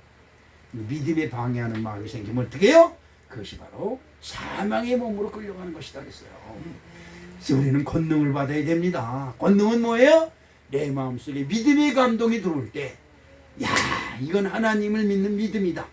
믿음에 방해하는 마음이 생기면 어떻게 해요? 그것이 바로 사망의 몸으로 끌려가는 것이다 그랬어요. 그래서 우리는 권능을 받아야 됩니다. 권능은 뭐예요? 내 마음속에 믿음의 감동이 들어올 때 야 이건 하나님을 믿는 믿음이다.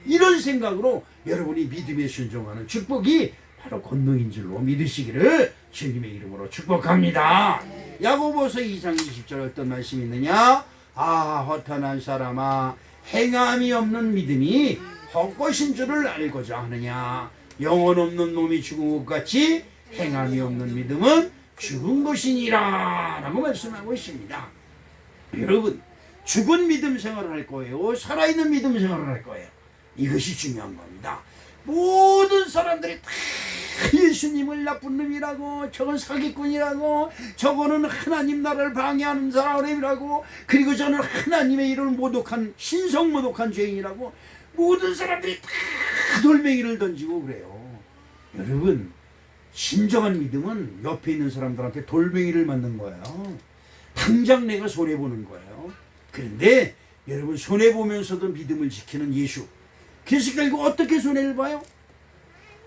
이런 생각으로 여러분이 믿음에 순종하는 축복이 바로 권능인 줄로 믿으시기를 주님의 이름으로 축복합니다. 야고보서 2장 20절 어떤 말씀이 있느냐? 아 허탄한 사람아 행함이 없는 믿음이 헛것인 줄을 알고자 하느냐. 영혼 없는 놈이 죽은 것 같이 행함이 없는 믿음은 죽은 것이니라 라고 말씀하고 있습니다. 여러분 죽은 믿음 생활을 할 거예요? 살아있는 믿음 생활을 할 거예요? 이것이 중요한 겁니다. 모든 사람들이 다 예수님을 나쁜 놈이라고 저건 사기꾼이라고 저거는 하나님 나라를 방해하는 사람이라고 그리고 저는 하나님의 이름을 모독한 신성 모독한 죄인이라고 모든 사람들이 다 돌멩이를 던지고 그래요. 여러분 진정한 믿음은 옆에 있는 사람들한테 돌멩이를 맞는 거예요. 당장 내가 손해보는 거예요. 그런데 여러분 손해보면서도 믿음을 지키는 예수. 그래서 결국 어떻게 손해를 봐요?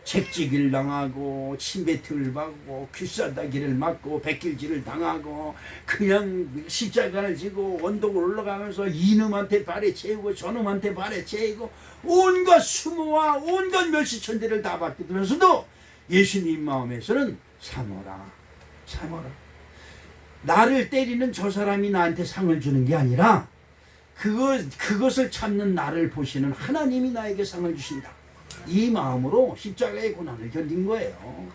책찍이를 당하고 침뱉음을 받고 귀싸다기를 맞고 백길질을 당하고 그냥 십자가를 지고 언덕을 올라가면서 이놈한테 발에 채우고 저놈한테 발에 채우고 온갖 수모와 온갖 멸시천대를 다 받게 되면서도 예수님 마음에서는 참어라. 나를 때리는 저 사람이 나한테 상을 주는 게 아니라 그것을 참는 나를 보시는 하나님이 나에게 상을 주신다. 이 마음으로 십자가의 고난을 견딘 거예요.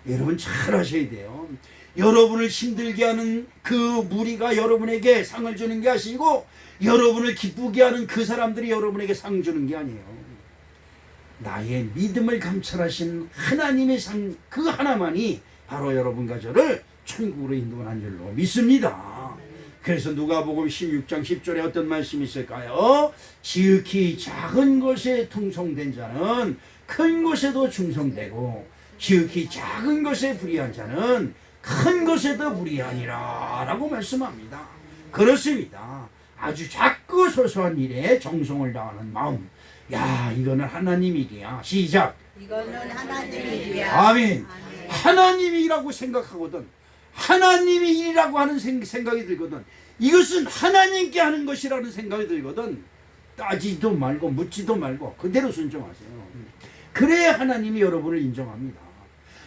여러분 잘 하셔야 돼요. 여러분을 힘들게 하는 그 무리가 여러분에게 상을 주는 게 아니고 여러분을 기쁘게 하는 그 사람들이 여러분에게 상 주는 게 아니에요. 나의 믿음을 감찰하신 하나님의 상 그 하나만이 바로 여러분과 저를 천국으로 인도한 줄로 믿습니다. 그래서 누가복음 16장 10절에 어떤 말씀이 있을까요? 지극히 작은 것에 충성된 자는 큰 것에도 충성되고 지극히 작은 것에 불의한 자는 큰 것에도 불의하니라 라고 말씀합니다. 그렇습니다. 아주 작고 소소한 일에 정성을 다하는 마음, 야, 이거는 하나님 일이야. 시작. 이거는 하나님의 일이야. 아멘. 하나님이라고 생각하거든. 하나님이 일이라고 하는 생각이 들거든. 이것은 하나님께 하는 것이라는 생각이 들거든. 따지도 말고 묻지도 말고 그대로 순종하세요. 그래야 하나님이 여러분을 인정합니다.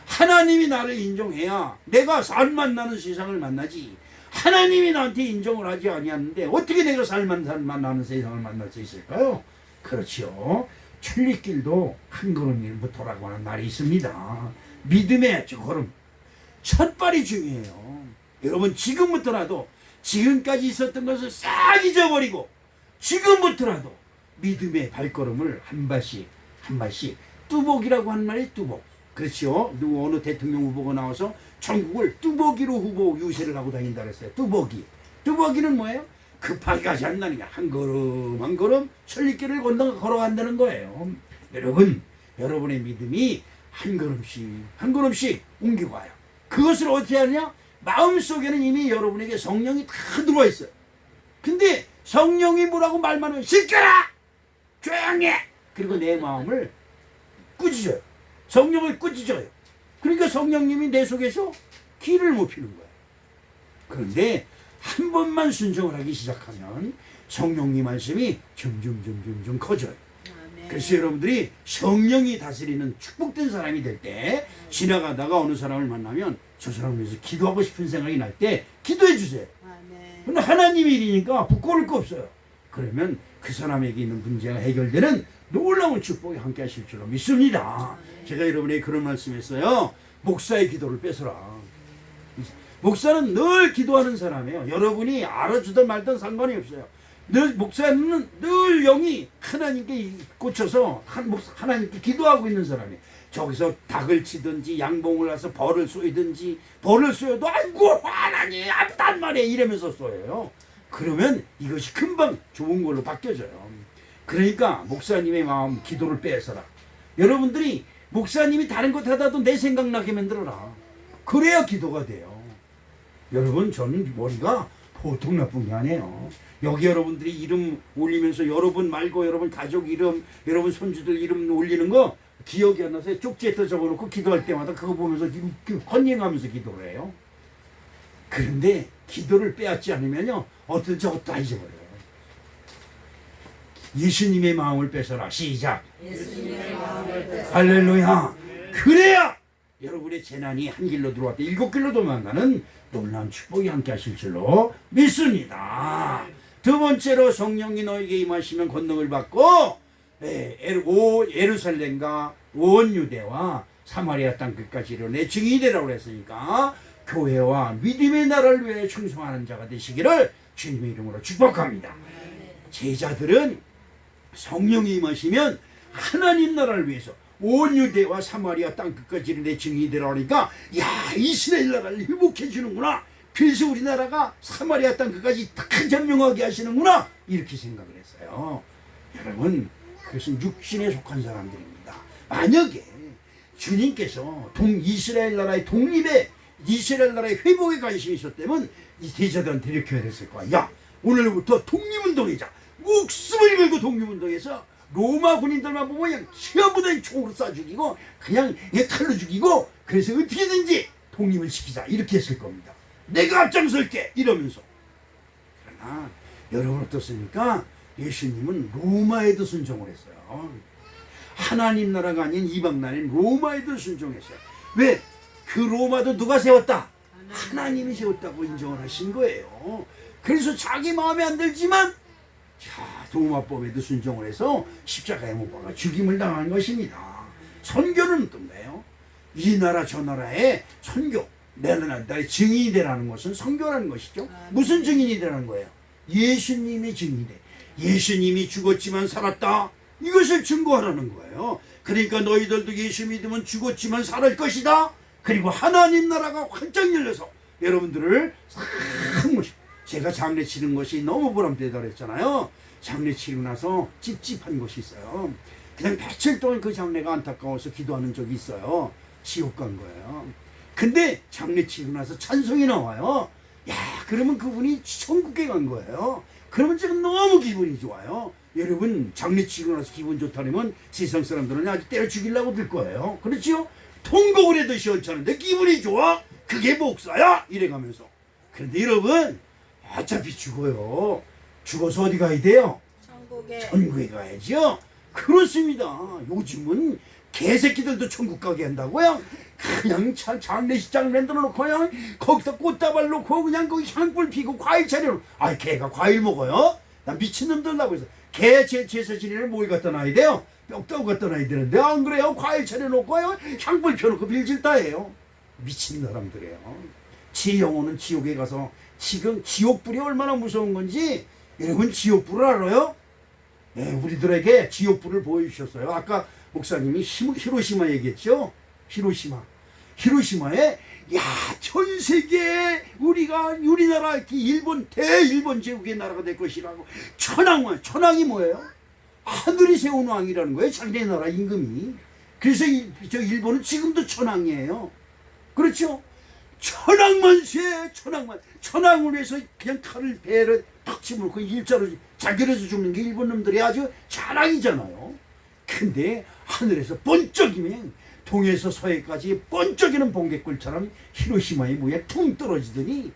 하나님이 나를 인정해야 내가 살 만나는 세상을 만나지. 하나님이 나한테 인정을 하지 아니하는데 어떻게 내가 살 만나는 세상을 만날 수 있을까요? 그렇지요. 천리길도 한 걸음 일부터라고 하는 말이 있습니다. 믿음의 첫 걸음, 첫 발이 중요해요. 여러분, 지금부터라도 지금까지 있었던 것을 싹 잊어버리고 지금부터라도 믿음의 발걸음을 한 발씩 한 발씩, 뚜벅이라고 하는 말이 뚜벅. 그렇죠. 누구 어느 대통령 후보가 나와서 전국을 뚜벅이로 후보 유세를 하고 다닌다 그랬어요. 뚜벅이. 뚜벅이는 뭐예요? 급하게 가지 않는다는 게 한 걸음 한 걸음 천리길을 걸어간다는 거예요. 여러분, 여러분의 믿음이 한 걸음씩 한 걸음씩 옮겨가요. 그것을 어떻게 하느냐? 마음속에는 이미 여러분에게 성령이 다 들어와 있어요. 근데 성령이 뭐라고 말만 하면 시끄라! 조용히 해! 그리고 내 마음을 꾸짖어요. 성령을 꾸짖어요. 그러니까 성령님이 내 속에서 기를 못 피는 거예요. 그런데 한 번만 순종을 하기 시작하면 성령님 말씀이 점점 커져요. 그래서 여러분들이 성령이 다스리는 축복된 사람이 될 때 지나가다가 어느 사람을 만나면 저 사람을 위해서 기도하고 싶은 생각이 날 때 기도해 주세요. 근데 하나님 일이니까 부끄러울 거 없어요. 그러면 그 사람에게 있는 문제가 해결되는 놀라운 축복이 함께 하실 줄로 믿습니다. 제가 여러분에게 그런 말씀했어요. 목사의 기도를 뺏어라. 목사는 늘 기도하는 사람이에요. 여러분이 알아주든 말든 상관이 없어요. 늘 목사는 늘 영이 하나님께 꽂혀서 하나님께 기도하고 있는 사람이에요. 저기서 닭을 치든지 양봉을 해서 벌을 쏘이든지 벌을 쏘여도 아이고 하나님 아프단 말이에요 이러면서 쏘여요. 그러면 이것이 금방 좋은 걸로 바뀌어져요. 그러니까 목사님의 마음 기도를 빼서라. 여러분들이 목사님이 다른 것 하다도 내 생각나게 만들어라. 그래야 기도가 돼요. 여러분, 저는 머리가 보통 나쁜 게 아니에요. 여기 여러분들이 이름 올리면서 여러분 말고 여러분 가족 이름, 여러분 손주들 이름 올리는 거 기억이 안 나서 쪽지에다 적어놓고 기도할 때마다 그거 보면서 헌행하면서 기도를 해요. 그런데 기도를 빼앗지 않으면요 어떤 저것도 다 잊어버려요. 예수님의 마음을 뺏어라. 시작. 예수님의 마음을 뺏어라. 할렐루야. 그래야 여러분의 재난이 한 길로 들어왔다 7길로 도망가는 놀라운 축복이 함께 하실 줄로 믿습니다. 두 번째로 성령이 너에게 임하시면 권능을 받고 예루살렘과 온 유대와 사마리아 땅 끝까지 이르내 증인이 되라고 했으니까 교회와 믿음의 나라를 위해 충성하는 자가 되시기를 주님의 이름으로 축복합니다. 제자들은 성령이 임하시면 하나님 나라를 위해서 온 유대와 사마리아 땅 끝까지 이르내 증인이 되라고 하니까 야, 이스라엘 나라를 회복해 주는구나. 그래서 우리나라가 사마리아 땅 끝까지 다 점령하게 하시는구나. 이렇게 생각을 했어요. 여러분, 그것은 육신에 속한 사람들입니다. 만약에 주님께서 이스라엘 나라의 독립에 이스라엘 나라의 회복에 관심이 있었다면 이 제자들한테 이렇게 했을 거야. 야, 오늘부터 독립운동이자 목숨을 걸고 독립운동해서 로마 군인들만 보면 그냥 시험보다 총으로 쏴 죽이고 그냥 칼로 죽이고 그래서 어떻게든지 독립을 시키자 이렇게 했을 겁니다. 내가 앞장설게 이러면서. 그러나 여러분 어떻습니까? 예수님은 로마에도 순종을 했어요. 하나님 나라가 아닌 이방 나라인 로마에도 순종했어요. 왜? 그 로마도 누가 세웠다? 하나님이 세웠다고 인정을 하신 거예요. 그래서 자기 마음에 안 들지만 로마법에도 순종을 해서 십자가에 못 박아 죽임을 당한 것입니다. 선교는 어떤가요? 이 나라 저 나라의 선교, 내 나라의 증인이 되라는 것은 선교라는 것이죠. 무슨 증인이 되라는 거예요? 예수님의 증인이 돼. 예수님이 죽었지만 살았다. 이것을 증거하라는 거예요. 그러니까 너희들도 예수 믿으면 죽었지만 살을 것이다. 그리고 하나님 나라가 활짝 열려서 여러분들을 싹 모시고, 제가 장례 치른 것이 너무 보람되다 그랬잖아요. 장례 치르고 나서 찝찝한 것이 있어요. 그냥 며칠 동안 그 장례가 안타까워서 기도하는 적이 있어요. 지옥 간 거예요. 근데 장례 치르고 나서 찬송이 나와요. 야, 그러면 그분이 천국에 간 거예요. 그러면 지금 너무 기분이 좋아요. 여러분, 장례 치르고 나서 기분 좋다면 세상 사람들은 아주 때려 죽이려고 들 거예요. 그렇지요? 통곡을 해도 시원찮은데 기분이 좋아? 그게 목사야? 이래가면서. 그런데 여러분, 어차피 죽어요. 죽어서 어디 가야 돼요? 천국에 가야죠. 그렇습니다. 요즘은 개새끼들도 천국 가게 한다고요? 그냥 장례식장 만들어 놓고 그냥 거기다 꽃다발 놓고 그냥 거기 향불 피고 과일 차려놓고. 아, 개가 과일 먹어요? 나 미친놈들라고 해서 개 제사 지내는 뭘 갖다 놔야 돼요? 뼈다구 갖다 놔야 되는데 안 그래요? 과일 차려놓고요 향불 펴놓고 빌질 따예요. 미친 사람들이에요. 지 영혼은 지옥에 가서 지금 지옥불이 얼마나 무서운 건지 여러분 지옥불을 알아요? 네, 우리들에게 지옥불을 보여주셨어요. 아까 목사님이 히로시마 얘기했죠? 히로시마에 야, 전 세계에 우리나라 일본 대일본 제국의 나라가 될 것이라고 천황이 뭐예요? 하늘이 세운 왕이라는 거예요. 자기네 나라 임금이. 그래서 저 일본은 지금도 천황이에요. 그렇죠? 천황을 위해서 그냥 칼을 배를 탁 집어넣고 일자로 자결해서 죽는 게 일본 놈들이 아주 자랑이잖아요. 근데 하늘에서 번쩍이면 동에서 서해까지 번쩍이는 번개꿀처럼 히로시마에 뭐야 퉁 떨어지더니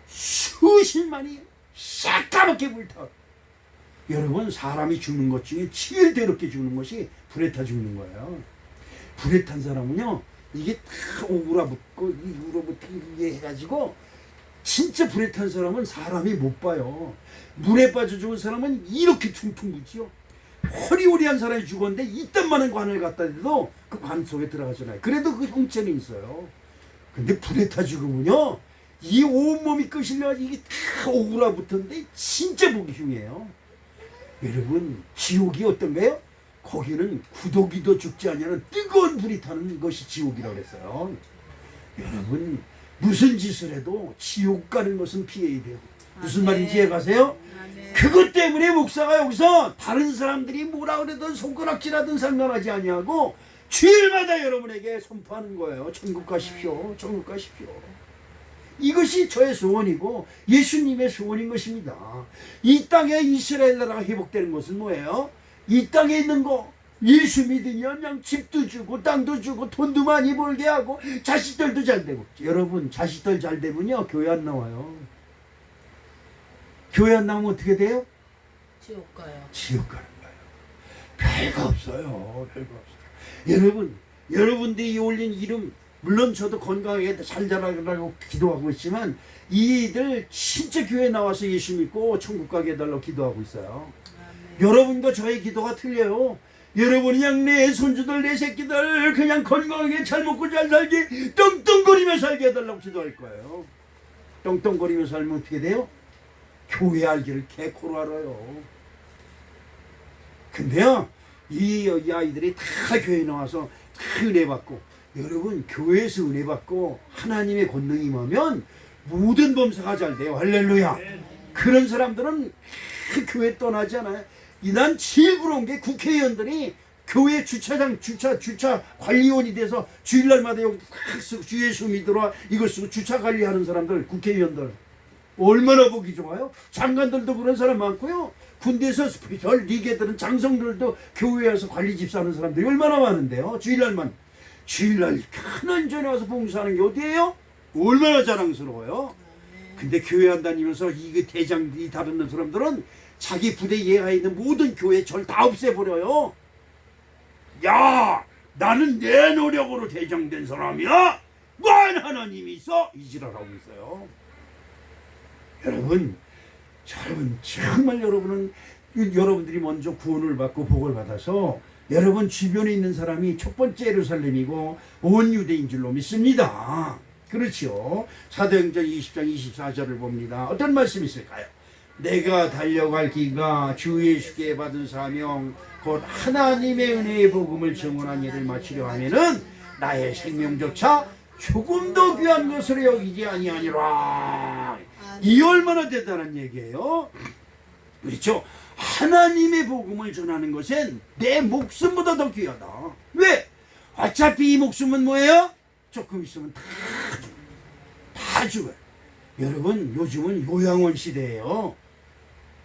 수십만이 새까맣게 불타. 여러분, 사람이 죽는 것 중에 제일 더럽게 죽는 것이 불에 타 죽는 거예요. 불에 탄 사람은요, 이게 다 오그라붙고 이구로부터 이게 해가지고 진짜 불에 탄 사람은 사람이 못 봐요. 물에 빠져 죽은 사람은 이렇게 퉁퉁 붓지요. 허리호리한 사람이 죽었는데 이딴만한 관을 갖다 대도 그 관 속에 들어가잖아요. 그래도 그 형체는 있어요. 근데 불에 타 죽으면요, 이 온몸이 끄실려가지고 이게 다 오그라붙었는데 진짜 보기 흉해요. 여러분, 지옥이 어떤가요? 거기는 구더기도 죽지 않냐는 뜨거운 불이 타는 것이 지옥이라고 그랬어요. 여러분, 무슨 짓을 해도 지옥 가는 것은 피해야 돼요. 무슨 말인지 이해가세요? 그것 때문에 목사가 여기서 다른 사람들이 뭐라 그래도 손가락질하든 상관하지 아니하고 주일마다 여러분에게 선포하는 거예요. 천국 가십시오. 천국 가십시오. 이것이 저의 소원이고 예수님의 소원인 것입니다. 이 땅에 이스라엘 나라가 회복되는 것은 뭐예요? 이 땅에 있는 거 예수 믿으면 그냥 집도 주고 땅도 주고 돈도 많이 벌게 하고 자식들도 잘 되고. 여러분, 자식들 잘 되면요 교회 안 나와요. 교회 안 나오면 어떻게 돼요? 지옥 가요. 지옥 가는 거예요. 별거 없어요. 별거 없어요. 여러분들이 올린 이름, 물론 저도 건강하게 잘 자라라고 기도하고 있지만 이들 진짜 교회 나와서 예수 믿고 천국 가게 해달라고 기도하고 있어요. 여러분과 저의 기도가 틀려요. 여러분이 그냥 내 손주들 내 새끼들 그냥 건강하게 잘 먹고 잘 살게 떵떵거리며 살게 해달라고 기도할 거예요. 떵떵거리며 살면 어떻게 돼요? 교회 알기를 개코로 알아요. 근데요, 이 아이들이 다 교회에 나와서 다 은혜 받고, 여러분 교회에서 은혜 받고 하나님의 권능이 임하면 모든 범사가 잘 돼요. 할렐루야. 그런 사람들은 교회 떠나지 않아요. 난 제일 부러운 게 국회의원들이 교회 주차 관리원이 돼서 주일날마다 여기 주 예수 믿으러 이걸 쓰고 주차 관리하는 사람들, 국회의원들 얼마나 보기 좋아요. 장관들도 그런 사람 많고요. 군대에서 별 리게들은 장성들도 교회에 와서 관리 집사하는 사람들이 얼마나 많은데요. 주일날 하나님 전에 와서 봉사하는 게 어디예요? 얼마나 자랑스러워요. 근데 교회 안 다니면서 이게 대장이 다루는 사람들은 자기 부대 예하에 있는 모든 교회 절 다 없애버려요. 야, 나는 내 노력으로 대장된 사람이야? 뭔 하나님이 있어? 이지랄하고 있어요. 여러분 정말 여러분들이 먼저 구원을 받고 복을 받아서 여러분 주변에 있는 사람이 첫 번째 예루살렘이고 온 유대인 줄로 믿습니다. 그렇죠. 사도행전 20장 24절을 봅니다. 어떤 말씀이 있을까요? 내가 달려갈 길과 주 예수께 받은 사명 곧 하나님의 은혜의 복음을 증언한 일을 마치려 하면은 나의 생명조차 조금 더 귀한 것으로 여기지 아니하니라. 이 얼마나 대단한 얘기예요. 그렇죠? 하나님의 복음을 전하는 것은 내 목숨보다 더 귀하다. 왜? 어차피 이 목숨은 뭐예요? 조금 있으면 다 죽어요. 여러분, 요즘은 요양원 시대예요.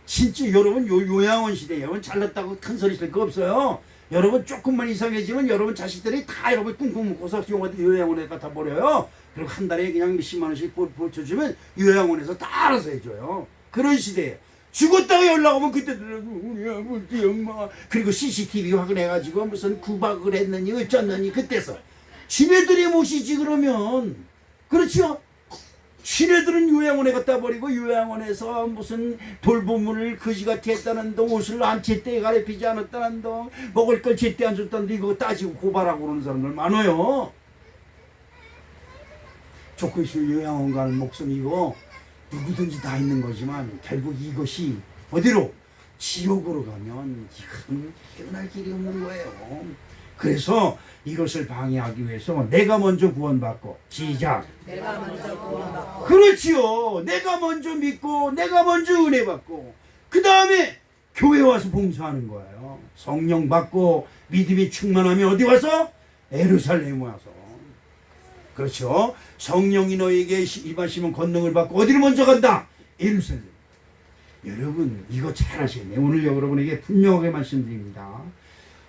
진짜 여러분, 요양원 시대예요. 여러분 잘났다고 큰 소리 칠 거 없어요. 여러분 조금만 이상해지면 여러분 자식들이 다 여러분 꿍꿍 묶어서 요양원에 갖다 버려요. 그리고 한 달에 그냥 몇십만 원씩 보쳐주면 요양원에서 다 알아서 해줘요. 그런 시대예요. 죽었다가 연락 오면 그때 우리 아버지 엄마 그리고 CCTV 확인해가지고 무슨 구박을 했느니 어쩌느니 그때서 지네들이 모시지 그러면. 그렇죠? 지네들은 요양원에 갖다 버리고 요양원에서 무슨 돌보물을 거지같이 했다는 둥, 옷을 안 제때 가리피지 않았다는 둥, 먹을 걸 제때 안 줬다는 둥, 이거 따지고 고발하고 그러는 사람들 많아요. 조금 있으면 요양원 가는 목숨 이거 누구든지 다 있는 거지만 결국 이것이 어디로? 지옥으로 가면 이건 헤어날 길이 없는 거예요. 그래서 이것을 방해하기 위해서 내가 먼저 구원받고 시작. 내가 먼저 구원받고 그렇지요. 내가 먼저 믿고 내가 먼저 은혜 받고 그 다음에 교회 와서 봉사하는 거예요. 성령 받고 믿음이 충만하면 어디 와서? 예루살렘 와서. 그렇죠. 성령이 너에게 임하시면 권능을 받고 어디로 먼저 간다? 예루살렘. 여러분 이거 잘 아시겠네요. 오늘 여러분에게 분명하게 말씀드립니다.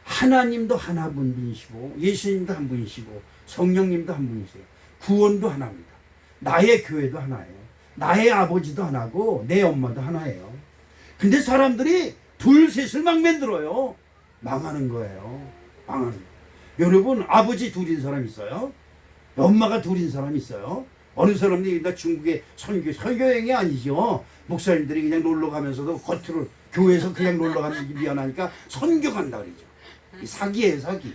하나님도 하나분이시고 예수님도 한 분이시고 성령님도 한 분이세요. 구원도 하나입니다. 나의 교회도 하나예요. 나의 아버지도 하나고 내 엄마도 하나예요. 근데 사람들이 둘 셋을 막 만들어요. 망하는 거예요. 망하는 거예요. 여러분 아버지 둘인 사람 있어요? 엄마가 둘인 사람 있어요? 어느 사람들이 나 중국에 설교행이 아니죠. 목사님들이 그냥 놀러 가면서도 겉으로 교회에서 그냥 놀러 가는 게 미안하니까 선교 간다 그러죠. 사기예요, 사기.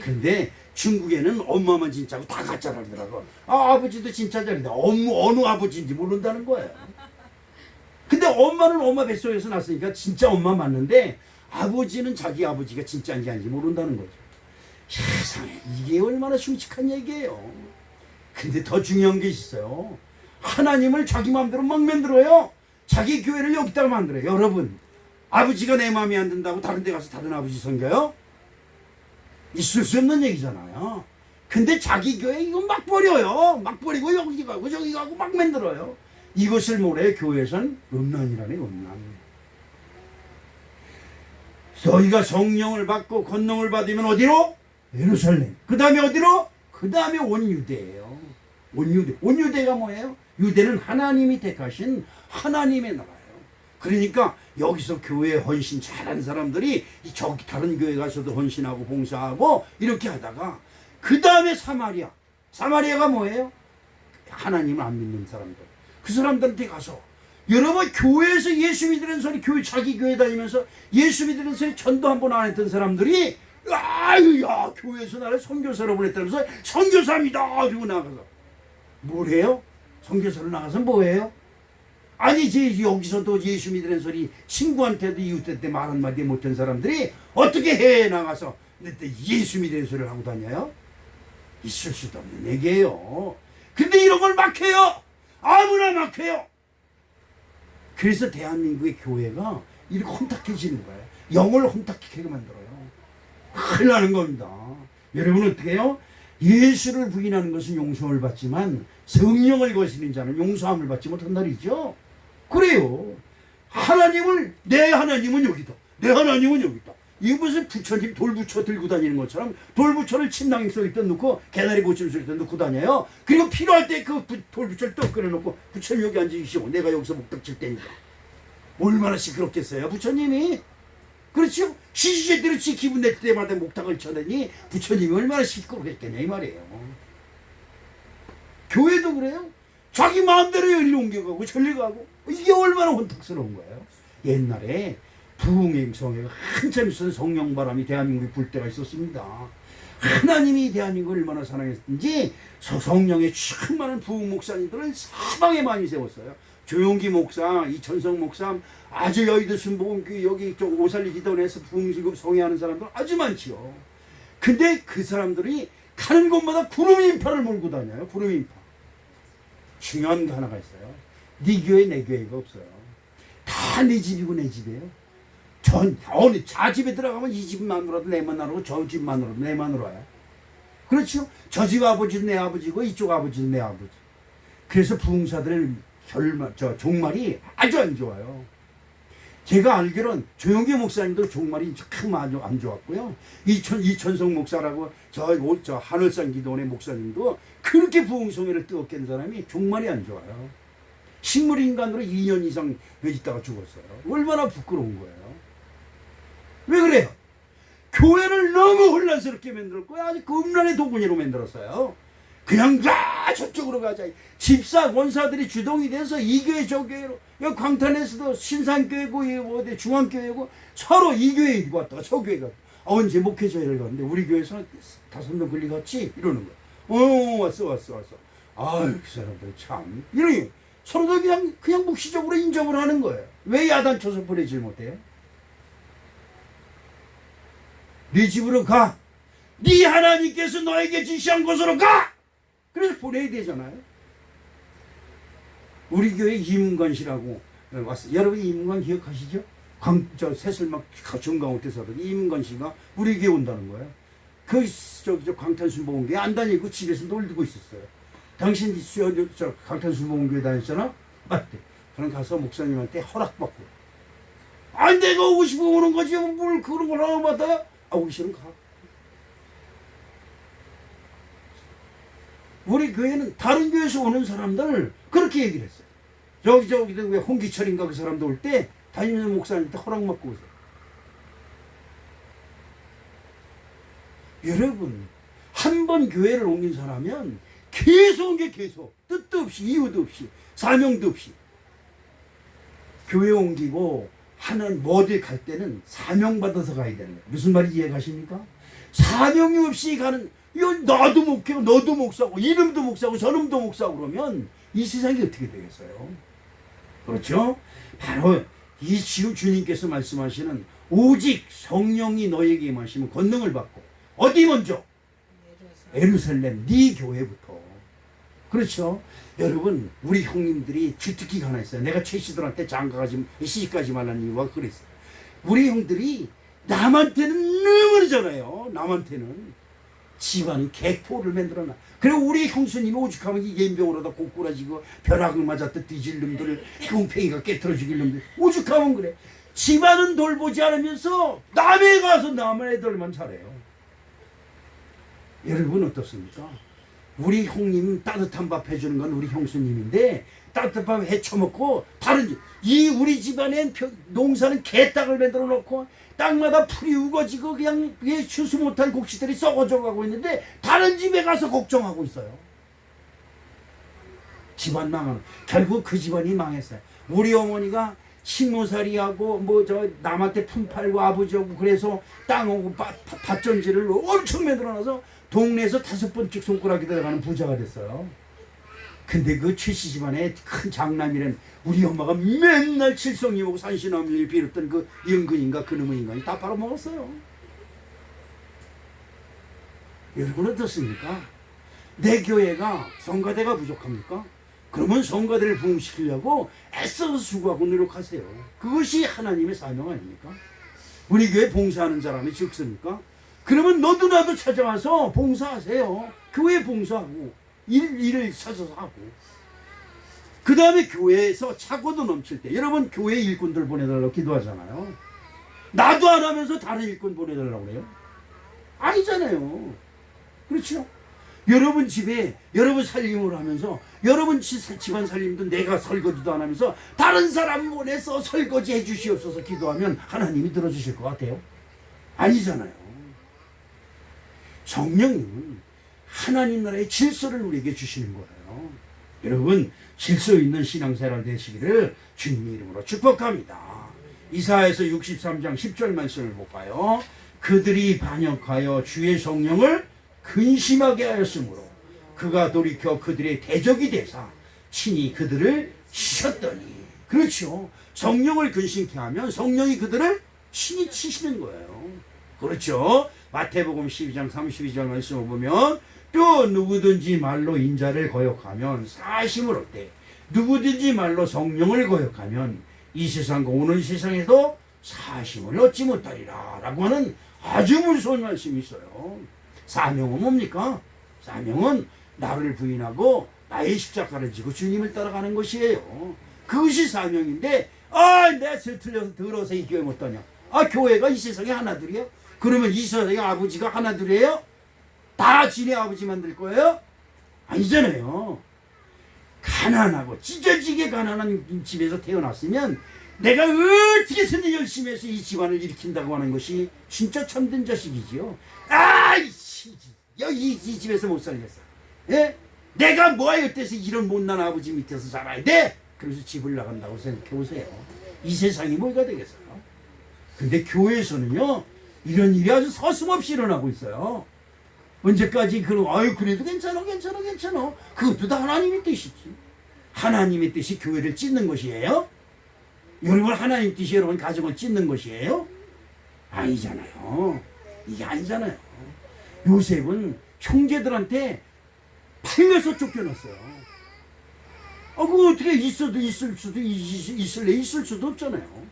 근데 중국에는 엄마만 진짜고 다 가짜라더라고. 아버지도 진짜 잘인데 어느 아버지인지 모른다는 거예요. 근데 엄마는 엄마 뱃속에서 났으니까 진짜 엄마 맞는데 아버지는 자기 아버지가 진짜인지 아닌지 모른다는 거죠. 세상에 이게 얼마나 흉측한 얘기예요. 근데 더 중요한 게 있어요. 하나님을 자기 마음대로 막 만들어요. 자기 교회를 여기다가 만들어요. 여러분 아버지가 내 마음에 안 든다고 다른 데 가서 다른 아버지 섬겨요? 있을 수 없는 얘기잖아요. 근데 자기 교회 이거 막 버려요. 막 버리고 여기 가고 저기 가고 막 만들어요. 이것을 뭐래? 교회에선 음란이라네, 음란. 너희가 성령을 받고 권능을 받으면 어디로? 예루살렘. 그 다음에 어디로? 그 다음에 온 유대예요. 온 유대. 온 유대가 뭐예요? 유대는 하나님이 택하신 하나님의 나라예요. 그러니까 여기서 교회에 헌신 잘한 사람들이 저기 다른 교회 가서도 헌신하고 봉사하고 이렇게 하다가 그 다음에 사마리아. 사마리아가 뭐예요? 하나님을 안 믿는 사람들. 그 사람들한테 가서 여러분 교회에서 예수 믿으는 소리 자기 교회 다니면서 예수 믿으는 소리 전도 한 번 안 했던 사람들이 야 교회에서 나를 선교사로 보냈다면서 선교사입니다. 그리고 나가서 뭘 해요? 선교사로 나가서 뭐 해요? 아니 여기서도 예수 믿으는 소리 친구한테도 이웃한테 말 한마디 못한 사람들이 어떻게 해외에 나가서 예수 믿으는 소리를 하고 다녀요? 있을 수도 없는 얘기예요. 근데 이런 걸 막 해요. 아무나 막 해요. 그래서 대한민국의 교회가 이렇게 혼탁해지는 거예요. 영을 혼탁하게 만들어요. 큰일 나는 겁니다. 여러분 어떻게 해요? 예수를 부인하는 것은 용서를 받지만 성령을 거스리는 자는 용서함을 받지 못한다리죠. 그래요. 내 하나님은 여기다. 내 하나님은 여기다. 이게 무슨 부처님 돌부처 들고 다니는 것처럼 돌부처를 침낭 속에 넣고 개나리 보침 속에 넣고 다녀요. 그리고 필요할 때 그 돌부처를 떡 꺼내놓고 부처님 여기 앉으시오. 내가 여기서 목탁 칠 테니까. 얼마나 시끄럽겠어요 부처님이. 그렇죠? 시시제대로 지 기분 낼 때마다 목탁을 쳐내니 부처님이 얼마나 시끄럽겠냐 이 말이에요. 교회도 그래요. 자기 마음대로 여기를 옮겨가고 저리 가고 이게 얼마나 혼탁스러운 거예요. 옛날에 부흥행성회가 한참 있었던 성령바람이 대한민국에 불 때가 있었습니다. 하나님이 대한민국을 얼마나 사랑했는지 성령의 충만한 부흥 목사님들을 사방에 많이 세웠어요. 조용기 목사, 이천성 목사, 아주 여의도 순복음교회 여기 오살리 기도원에서 부흥신급 성회하는 사람들 아주 많지요. 근데 그 사람들이 가는 곳마다 구름 인파를 몰고 다녀요. 구름 인파. 중요한 게 하나가 있어요. 네 교회 내 교회가 없어요. 다 내 집이고 내 집이에요. 어느 자집에 들어가면 이 집만으로도 내 마누라고 저 집만으로도 내 마누라야. 그렇죠? 저 집 아버지도 내 아버지고 이쪽 아버지도 내 아버지. 그래서 부흥사들의 종말이 아주 안 좋아요. 제가 알기로는 조영기 목사님도 종말이 참 아주 안 좋았고요. 이천성 목사라고 저 하늘산 기도원의 목사님도 그렇게 부흥성회를 뜨겁게 한 사람이 종말이 안 좋아요. 식물인간으로 2년 이상 있다가 죽었어요. 얼마나 부끄러운 거예요. 왜 그래요? 교회를 너무 혼란스럽게 만들었고요. 아주 음란의 도구니로 만들었어요. 그냥 저쪽으로 가자. 집사 권사들이 주동이 돼서 이 교회 저 교회로, 광탄에서도 신산교회고 어디 중앙교회고 서로 이 교회 이리 왔다가 저 교회 갔다. 언제 목회자회를 갔는데 우리 교회에서 5명 걸리 갔지? 이러는 거야. 왔어. 아유, 그 사람들 참 이러니 서로들 그냥 묵시적으로 인정을 하는 거예요. 왜 야단쳐서 보내질 못해요? 네 집으로 가. 네 하나님께서 너에게 지시한 곳으로 가. 그래서 보내야 되잖아요. 우리 교회 이문관 씨라고 왔어요. 여러분 이문관 기억하시죠? 새슬막 정강호태 살던 이문관 씨가 우리 교회 온다는 거예요. 저 광탄순복음교회 안 다니고 집에서 놀고 있었어요. 당신 저 광탄순복음교회 다녔잖아? 맞대. 그럼 가서 목사님한테 허락받고. 아니 내가 오고 싶으면 오는 거지 뭘 그런 걸 허락받아? 오기 싫으면 가. 우리 교회는 다른 교회에서 오는 사람들 그렇게 얘기를 했어요. 저기 왜 홍기철인가 그 사람도 올 때 담임선 목사님한테 허락 받고 오세요. 여러분 한 번 교회를 옮긴 사람은 계속 뜻도 없이 이유도 없이 사명도 없이 교회 옮기고 하는 어딜 갈 때는 사명받아서 가야 되는 거예요. 무슨 말인지 이해가십니까? 사명이 없이 가는, 나도 목회고 너도 목사고 이름도 목사고 저놈도 목사고 그러면 이 세상이 어떻게 되겠어요? 그렇죠? 바로 이 지금 주님께서 말씀하시는 오직 성령이 너에게 임하시면 권능을 받고 어디 먼저? 예루살렘 네 교회부터. 그렇죠? 여러분 우리 형님들이 주특기가 하나 있어요. 내가 최씨들한테 장가가지 시집가지 말라는 이유가 그랬어요. 우리 형들이 남한테는 너무하잖아요. 남한테는 집안은 개포를 만들어놔. 그리고 우리 형수님이 오죽하면 이 연병으로다 고꾸라지고 벼락을 맞았다 뒤질 놈들을 흉팽이가 깨트려 죽일 놈들 오죽하면 그래. 집안은 돌보지 않으면서 남에 가서 남의 애들만 잘해요. 여러분 어떻습니까? 우리 형님 따뜻한 밥 해주는 건 우리 형수님인데 따뜻한 밥 해쳐먹고 다른 우리 집안엔 농사는 개땅을 만들어 놓고 땅마다 풀이 우거지고 그냥 추수 못한 곡식들이 썩어져 가고 있는데 다른 집에 가서 걱정하고 있어요. 집안 망하는. 결국 그 집안이 망했어요. 우리 어머니가 식모살이하고 남한테 품 팔고 아버지하고 그래서 땅하고 밭전지를 엄청 만들어놔서 동네에서 5번째 손가락이 들어가는 부자가 됐어요. 근데 그 최씨 집안에 큰 장남이란 우리 엄마가 맨날 칠성이하고 산신함을 빌었던 그 연근인가 그놈의 인간이 다 팔아먹었어요. 여러분 어떻습니까? 내 교회가 성가대가 부족합니까? 그러면 성가대를 부흥시키려고 애써서 수고하고 노력하세요. 그것이 하나님의 사명 아닙니까? 우리 교회 봉사하는 사람이 적습니까? 그러면 너도 나도 찾아와서 봉사하세요. 교회 봉사하고 일을 찾아서 하고 그 다음에 교회에서 차고도 넘칠 때 여러분 교회 일꾼들 보내달라고 기도하잖아요. 나도 안 하면서 다른 일꾼 보내달라고 그래요? 아니잖아요. 그렇죠? 여러분 집에 여러분 살림을 하면서 여러분 집안 살림도 내가 설거지도 안 하면서 다른 사람 보내서 설거지 해 주시옵소서 기도하면 하나님이 들어주실 것 같아요? 아니잖아요. 성령은 하나님 나라의 질서를 우리에게 주시는 거예요. 여러분 질서 있는 신앙생활 되시기를 주님의 이름으로 축복합니다. 이사야서 63장 10절 말씀을 볼까요? 그들이 반역하여 주의 성령을 근심하게 하였으므로 그가 돌이켜 그들의 대적이 되사 친히 그들을 치셨더니. 그렇죠. 성령을 근심케 하면 성령이 그들을 친히 치시는 거예요. 그렇죠. 마태복음 12장 32절 말씀을 보면 또 누구든지 말로 인자를 거역하면 사심을 얻되 누구든지 말로 성령을 거역하면 이 세상과 오는 세상에도 사심을 얻지 못하리라 라고 하는 아주 무서운 말씀이 있어요. 사명은 뭡니까? 사명은 나를 부인하고 나의 십자가를 지고 주님을 따라가는 것이에요. 그것이 사명인데 내가 틀려서 더러워서 이 교회 못 다녀. 교회가 이 세상에 하나둘이야? 그러면 이 세상에 아버지가 하나둘이에요? 다 지네 아버지 만들 거예요? 아니잖아요. 가난하고 찢어지게 가난한 집에서 태어났으면 내가 어떻게든지 열심히 해서 이 집안을 일으킨다고 하는 것이 진짜 참된 자식이지요. 이 집에서 못 살겠어. 예? 내가 뭐야 어때서 이런 못난 아버지 밑에서 살아야 돼? 그래서 집을 나간다고 생각해 보세요. 이 세상이 뭐가 되겠어요? 근데 교회에서는요 이런 일이 아주 서슴없이 일어나고 있어요. 언제까지 그래도 괜찮아. 그것도 다 하나님의 뜻이지. 하나님의 뜻이 교회를 찢는 것이에요? 여러분 하나님 뜻이 여러분 가정을 찢는 것이에요? 아니잖아요. 이게 아니잖아요. 요셉은 형제들한테 팔면서 쫓겨났어요. 그거 어떻게 있을 수도 없잖아요.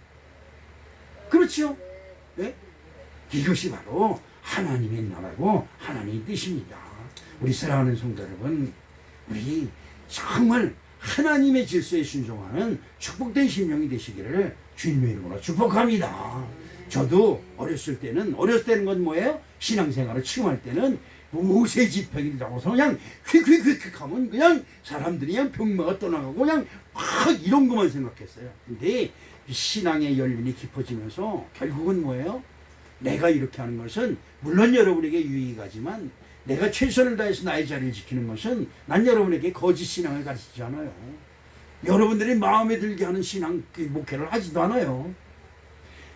그렇죠? 네? 이것이 바로 하나님의 나라고 하나님의 뜻입니다. 우리 사랑하는 성도 여러분, 우리 정말 하나님의 질서에 순종하는 축복된 심령이 되시기를 주님의 이름으로 축복합니다. 저도 어렸을 때는 건 뭐예요? 신앙생활을 처음 할 때는 모세 지평이라고 해서 그냥 휙휙휙 하면 그냥 사람들이 그냥 병마가 떠나가고 그냥 막 이런 것만 생각했어요. 근데 신앙의 열린이 깊어지면서 결국은 뭐예요? 내가 이렇게 하는 것은 물론 여러분에게 유익하지만 내가 최선을 다해서 나의 자리를 지키는 것은 난 여러분에게 거짓 신앙을 가르치지 않아요. 여러분들이 마음에 들게 하는 신앙 목회를 하지도 않아요.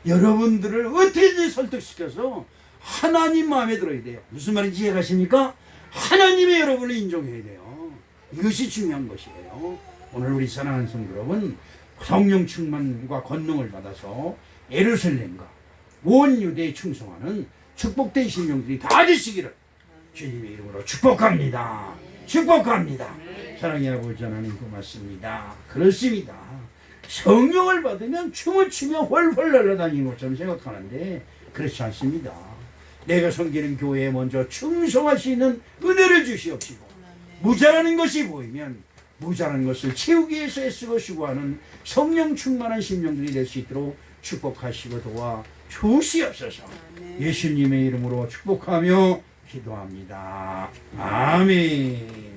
여러분들을 어떻게든 설득시켜서 하나님 마음에 들어야 돼요. 무슨 말인지 이해가십니까? 하나님의 여러분을 인정해야 돼요. 이것이 중요한 것이에요. 오늘 우리 사랑하는 성도 여러분, 성령 충만과 권능을 받아서 예루살렘과 온 유대에 충성하는 축복된 심령들이 다 되시기를 주님의 이름으로 축복합니다. 축복합니다. 사랑의 아버지 하나님 고맙습니다. 그렇습니다. 성령을 받으면 춤을 추며 훨훨 날아다니는 것처럼 생각하는데 그렇지 않습니다. 내가 섬기는 교회에 먼저 충성할 수 있는 은혜를 주시옵시고 모자라는 것이 보이면 모자란 것을 채우기 위해서 애쓰고 수고하는 성령 충만한 심령들이 될 수 있도록 축복하시고 도와 주시옵소서. 예수님의 이름으로 축복하며 기도합니다. 아멘.